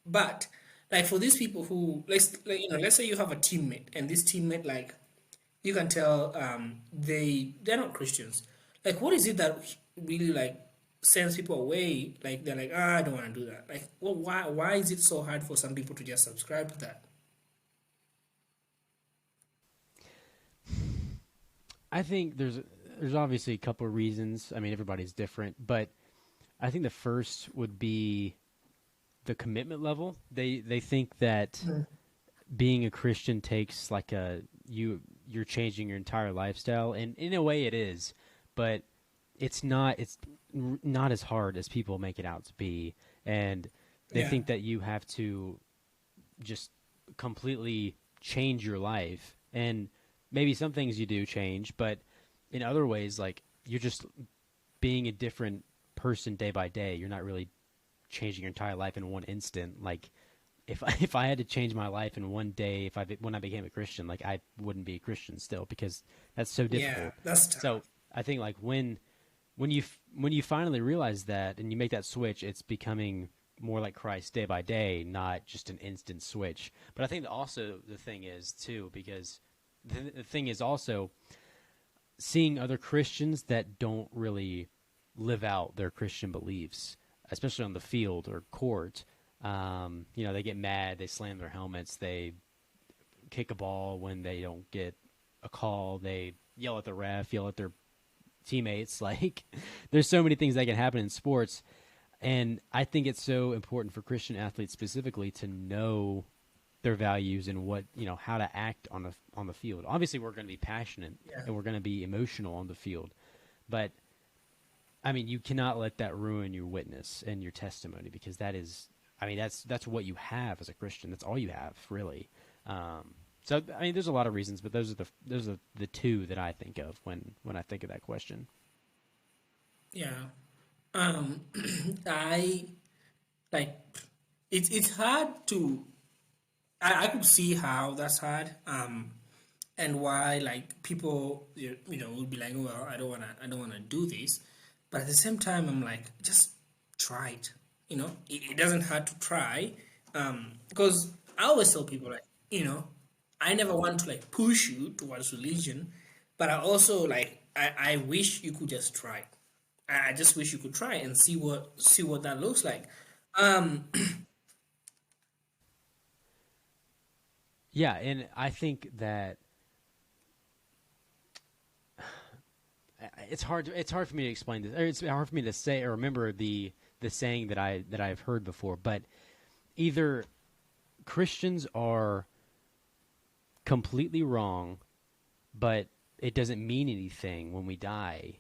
But like for these people who let's say you have a teammate and this teammate like you can tell they're not Christians. Like what is it that really like sends people away? Like they're like, I don't want to do that. Like well why is it so hard for some people to just subscribe to that? I think there's obviously a couple of reasons. I mean, everybody's different, but I think the first would be the commitment level. They think that being a Christian takes like you're changing your entire lifestyle, and in a way it is, but it's not as hard as people make it out to be, and they Yeah. think that you have to just completely change your life, and maybe some things you do change, but in other ways, like you're just being a different person day by day. You're not really changing your entire life in one instant. Like if I had to change my life in one day, when I became a Christian, like I wouldn't be a Christian still because that's so difficult. Yeah, that's tough. So I think like when you finally realize that and you make that switch, it's becoming more like Christ day by day, not just an instant switch. But I think that also the thing is too, because the thing is also seeing other Christians that don't really live out their Christian beliefs, especially on the field or court. They get mad, they slam their helmets, they kick a ball when they don't get a call, they yell at the ref, yell at their teammates. Like, there's so many things that can happen in sports, and I think it's so important for Christian athletes specifically to know their values and how to act on the field. Obviously, we're going to be passionate and we're going to be emotional on the field, but I mean, you cannot let that ruin your witness and your testimony, because that's what you have as a Christian. That's all you have, really. So I mean, there's a lot of reasons, but those are the two that I think of when I think of that question. Yeah. I like it's hard to I could see how that's hard. And why like people would be like, well, I don't wanna do this, but at the same time I'm like, just try it. It doesn't hurt to try. Because I always tell people like, I never want to like push you towards religion, but I also like I wish you could just try. I just wish you could try and see what that looks like. Um, Yeah, and I think that it's hard for me to explain this, or it's hard for me to say or remember the saying that I've heard before, but either Christians are completely wrong, but it doesn't mean anything when we die,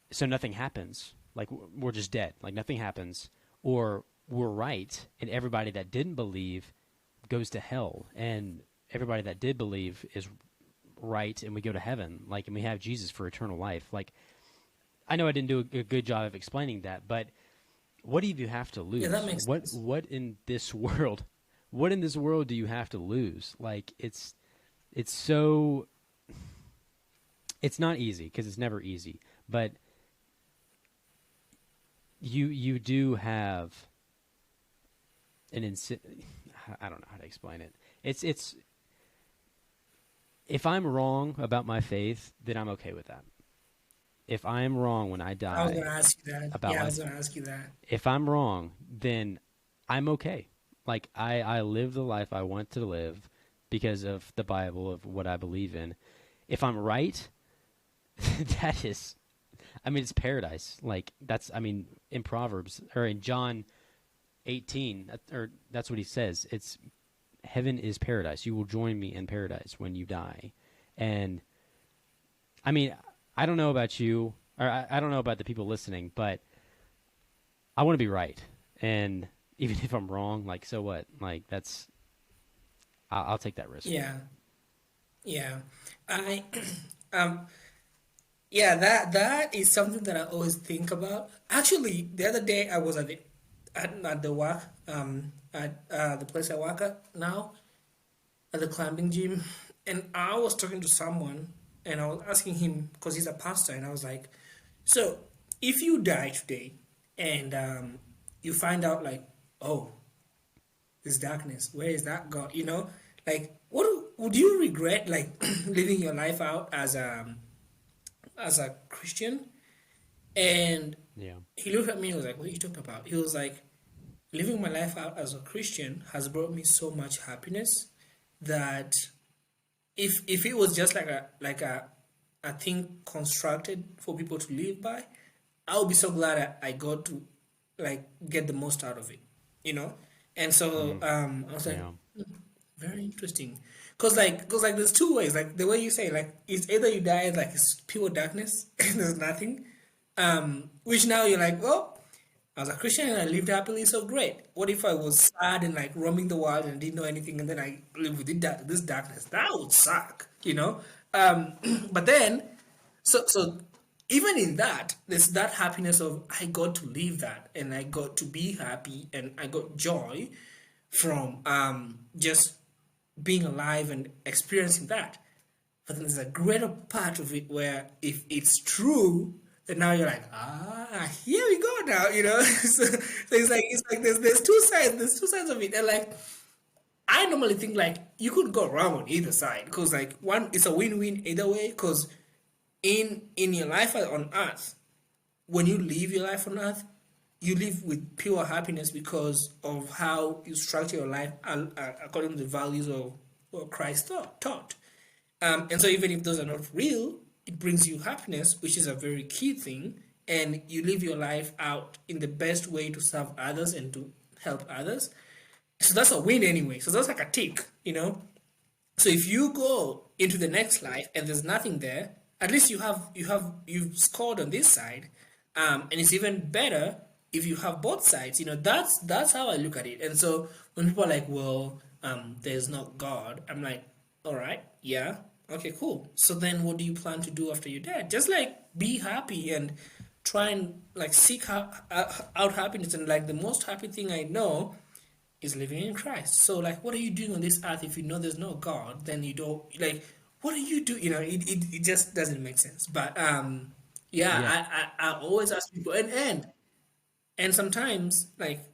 so nothing happens. Like we're just dead. Like nothing happens, or we're right, and everybody that didn't believe goes to hell, and everybody that did believe is right, and we go to heaven. Like, and we have Jesus for eternal life. Like, I know I didn't do a good job of explaining that, but what do you have to lose? yeah, that makes sense. What in this world? What in this world do you have to lose? Like, it's so. It's not easy, because it's never easy, but you do have an I don't know how to explain it. It's if I'm wrong about my faith, then I'm okay with that. If I am wrong when I I was die gonna ask you that. about Yeah, I my was gonna ask you that. if I'm wrong, then I'm okay. Like I live the life I want to live because of the Bible, of what I believe in. If I'm right, that is, I mean, it's paradise. Like that's, I mean, in Proverbs or in John 18, or that's what he says. It's heaven is paradise. You will join me in paradise when you die. And I mean, I don't know about you, or I don't know about the people listening, but I want to be right. And even if I'm wrong, like, so what? Like, I'll take that risk. Yeah, yeah. I um yeah, that is something that I always think about. Actually, the other day I was at the work at the place I work at now, at the climbing gym, and I was talking to someone, and I was asking him because he's a pastor, and I was like, So if you die today and you find out like, oh, this darkness, where is that God? You know, like would you regret like living your life out as a Christian? And Yeah. he looked at me and was like, what are you talking about? He was like, living my life out as a Christian has brought me so much happiness that if it was just like a thing constructed for people to live by, I would be so glad I got to like get the most out of it, you know. And so I was like, Yeah. very interesting, cause like there's two ways. Like the way you say, like it's either you die like it's pure darkness and there's nothing, which now you're like, well, I was a Christian and I lived happily, so great. What if I was sad and like roaming the world and didn't know anything, and then I live with this darkness? That would suck, you know. But then, so even in that, there's that happiness of I got to live that, and I got to be happy, and I got joy from just being alive and experiencing that. But then there's a greater part of it where if it's true, then now you're like, here we go now, you know. So it's like there's two sides of it, and like I normally think like you could go wrong on either side because like one it's a win-win either way because in your life on earth, when you live your life on earth, you live with pure happiness because of how you structure your life according to the values of what Christ taught. And so even if those are not real, it brings you happiness, which is a very key thing, and you live your life out in the best way to serve others and to help others. So that's a win anyway. So that's like a tick, you know. So if you go into the next life and there's nothing there, at least you've scored on this side, and it's even better if you have both sides. You know, that's how I look at it. And so when people are like, well, there's not God, I'm like, all right, yeah, okay, cool. So then what do you plan to do after you're dead? Just like be happy and try and like seek out happiness. And like the most happy thing I know is living in Christ. So like what are you doing on this earth if you know there's no God? Then you don't like what do you do? You know, it just doesn't make sense. But yeah, Yeah. I always ask people and sometimes like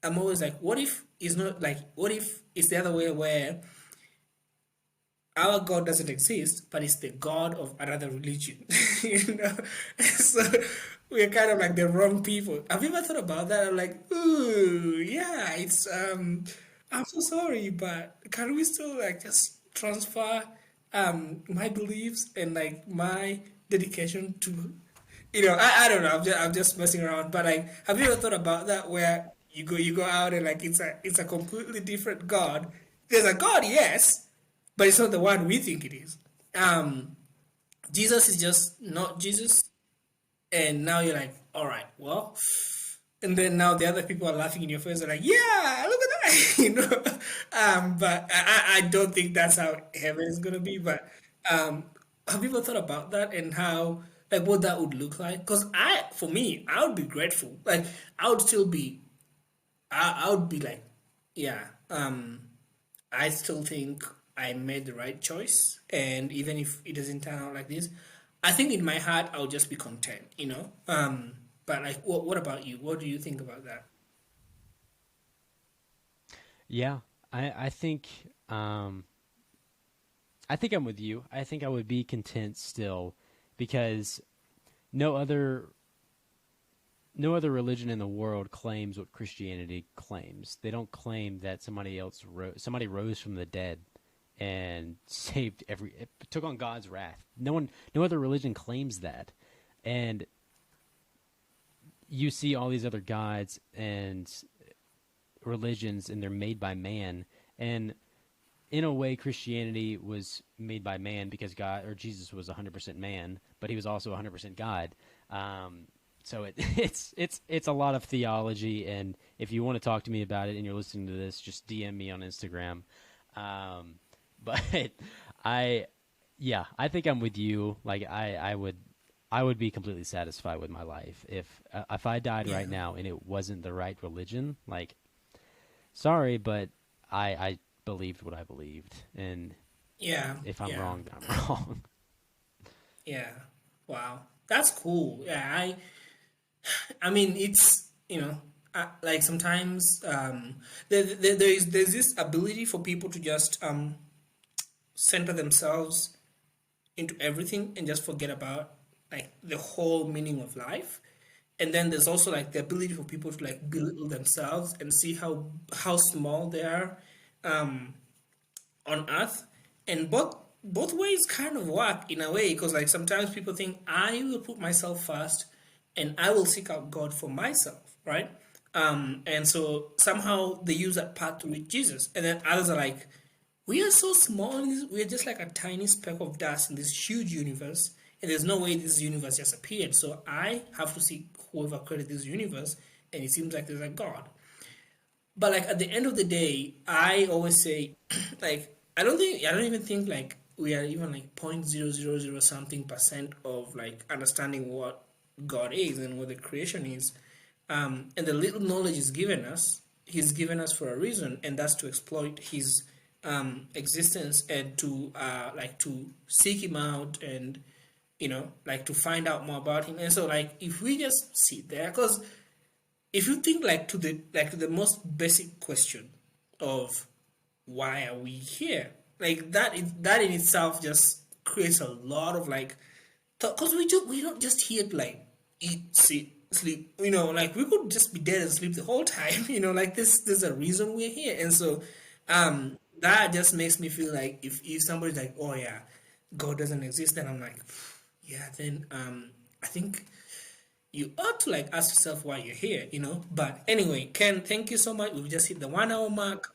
I'm always like, what if it's not like what if it's the other way where our God doesn't exist, but it's the God of another religion. You know, so we're kind of like the wrong people. Have you ever thought about that? I'm like, ooh, yeah, it's I'm so sorry, but can we still like just transfer my beliefs and like my dedication to, you know, I don't know. I'm just messing around, but like, have you ever thought about that where you go out and like it's a completely different God. There's a God, yes, but it's not the one we think it is. Jesus is just not Jesus, and now you're like, all right, well, and then now the other people are laughing in your face. They're like, yeah, look at that, you know. But I don't think that's how heaven is gonna be. But have you ever thought about that and how like what that would look like? Because for me, I would be grateful. Like I would still be, I would be like, yeah. I still think I made the right choice, and even if it doesn't turn out like this, I think in my heart I'll just be content, you know. But like, what about you? What do you think about that? Yeah. I think I think I'm with you. I think I would be content still because no other no other religion in the world claims what Christianity claims. They don't claim that somebody rose from the dead and saved took on God's wrath. No other religion claims that. And you see all these other gods and religions, and they're made by man. And in a way, Christianity was made by man because God or Jesus was 100% man, but he was also 100% God. So it's a lot of theology, and if you want to talk to me about it and you're listening to this, just DM me on Instagram. But I think I'm with you. Like I would be completely satisfied with my life if I died Yeah, right now and it wasn't the right religion. Like, sorry, but I believed what I believed, and yeah, if I'm yeah, wrong, then I'm wrong. yeah. Wow, That's cool. Yeah, I mean, it's like sometimes there's this ability for people to just center themselves into everything and just forget about like the whole meaning of life. And then there's also like the ability for people to like belittle themselves and see how small they are um, on earth. And both ways kind of work in a way, because like sometimes people think I will put myself first and I will seek out God for myself, right? And so somehow they use that path to reach Jesus, and then others are like, we are so small, we're just like a tiny speck of dust in this huge universe, and there's no way this universe just appeared, so I have to seek whoever created this universe, and it seems like there's a God. But like at the end of the day, I always say, like, I don't even think like we are even like 0.000 something percent of like understanding what God is and what the creation is. And the little knowledge he's given us for a reason, and that's to exploit his existence and to like to seek him out, and like to find out more about him. And so like if we just sit there, because if you think like to the most basic question of why are we here, like that in itself just creates a lot of like, because we don't just here to like eat, sit, sleep, like we could just be dead and sleep the whole time. Like there's a reason we're here. And so that just makes me feel like if somebody's like, oh yeah, God doesn't exist, then I'm like, yeah, then I think you ought to like ask yourself why you're here. But anyway, Ken, thank you so much. We've just hit the 1 hour mark.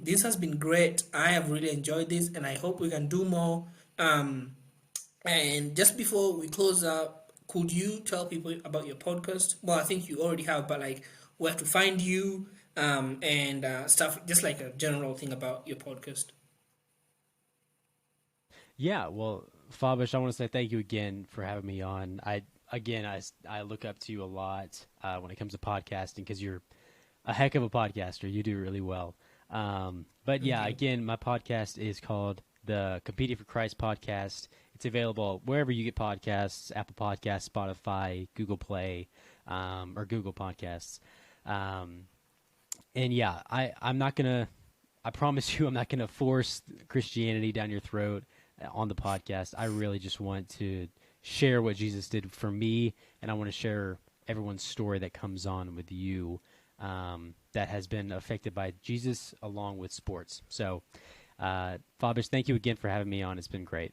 This has been great. I have really enjoyed this, and I hope we can do more. And just before we close up, could you tell people about your podcast? Well, I think you already have, but like where to find you, and stuff, just like a general thing about your podcast. Yeah, well, Fabish, I want to say thank you again for having me on. I look up to you a lot when it comes to podcasting, because you're a heck of a podcaster. You do really well. But yeah, again, my podcast is called the Competing for Christ podcast. It's available wherever you get podcasts: Apple Podcasts, Spotify, Google Play, or Google Podcasts. And yeah, I promise you, I'm not gonna force Christianity down your throat on the podcast. I really just want to share what Jesus did for me, and I want to share everyone's story that comes on with you, that has been affected by Jesus along with sports. So, Fabish, thank you again for having me on. It's been great.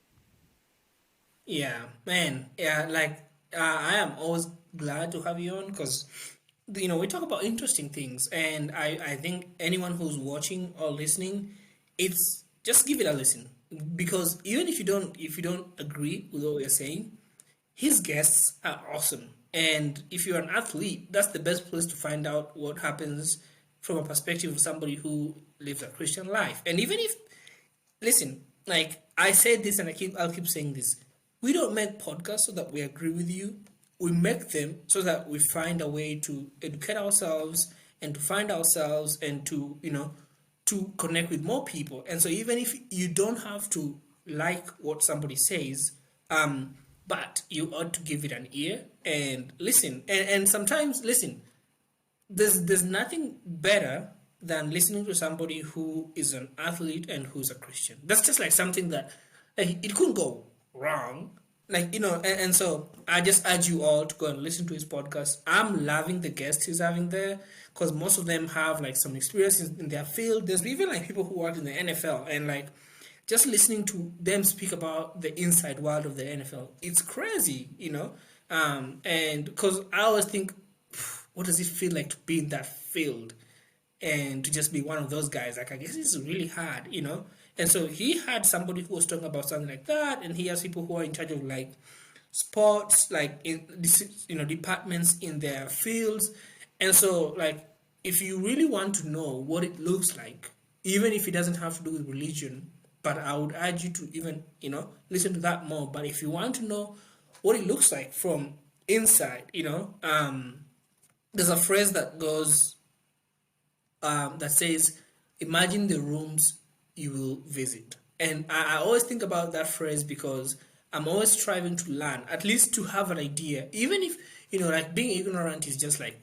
Yeah, man. Yeah, like I am always glad to have you on, because we talk about interesting things, and I think anyone who's watching or listening, it's just give it a listen, because even if you don't agree with what we're saying, his guests are awesome. And if you're an athlete, that's the best place to find out what happens from a perspective of somebody who lives a Christian life. And even if, listen, like I said this, and I'll keep saying this. We don't make podcasts so that we agree with you. We make them so that we find a way to educate ourselves and to find ourselves, and to, to connect with more people. And so even if you don't have to like what somebody says, but you ought to give it an ear and listen. And sometimes, listen, there's nothing better than listening to somebody who is an athlete and who's a Christian. That's just like something that, like, it couldn't go wrong. Like, and so I just urge you all to go and listen to his podcast. I'm loving the guests he's having there, because most of them have like some experience in their field. There's even like people who work in the NFL, and like just listening to them speak about the inside world of the NFL, it's crazy. And because I always think, what does it feel like to be in that field and to just be one of those guys? Like, I guess it's really hard. And so he had somebody who was talking about something like that, and he has people who are in charge of like sports, like in departments in their fields. And so, like, if you really want to know what it looks like, even if it doesn't have to do with religion, but I would urge you to even listen to that more. But if you want to know what it looks like from inside, there's a phrase that goes that says, imagine the rooms you will visit. And I always think about that phrase, because I'm always striving to learn, at least to have an idea. Even if, like being ignorant is just like,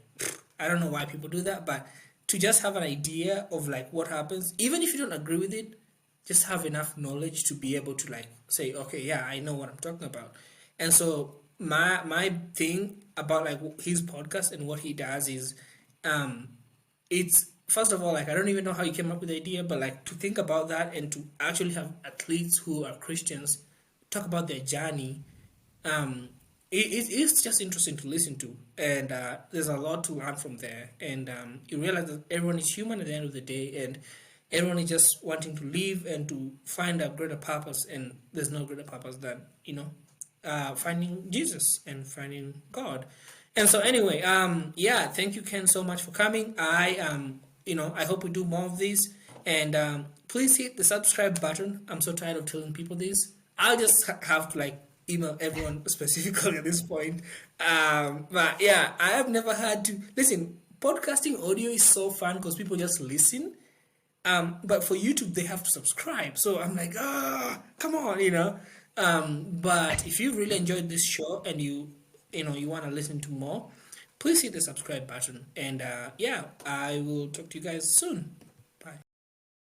I don't know why people do that, but to just have an idea of like what happens, even if you don't agree with it, just have enough knowledge to be able to like say, okay, yeah, I know what I'm talking about. And so my thing about like his podcast and what he does is, it's first of all, like I don't even know how he came up with the idea, but like to think about that and to actually have athletes who are Christians talk about their journey, it's just interesting to listen to, and there's a lot to learn from there. And you realize that everyone is human at the end of the day, and everyone is just wanting to live and to find a greater purpose, and there's no greater purpose than finding Jesus and finding God. And so anyway, yeah, thank you, Ken, so much for coming. I hope we do more of these, and please hit the subscribe button. I'm so tired of telling people this. I'll just have to like email everyone specifically at this point. But yeah, I have never had to listen. Podcasting audio is so fun because people just listen. But for YouTube, they have to subscribe. So I'm like, come on. But if you really enjoyed this show and you want to listen to more, please hit the subscribe button. And yeah, I will talk to you guys soon.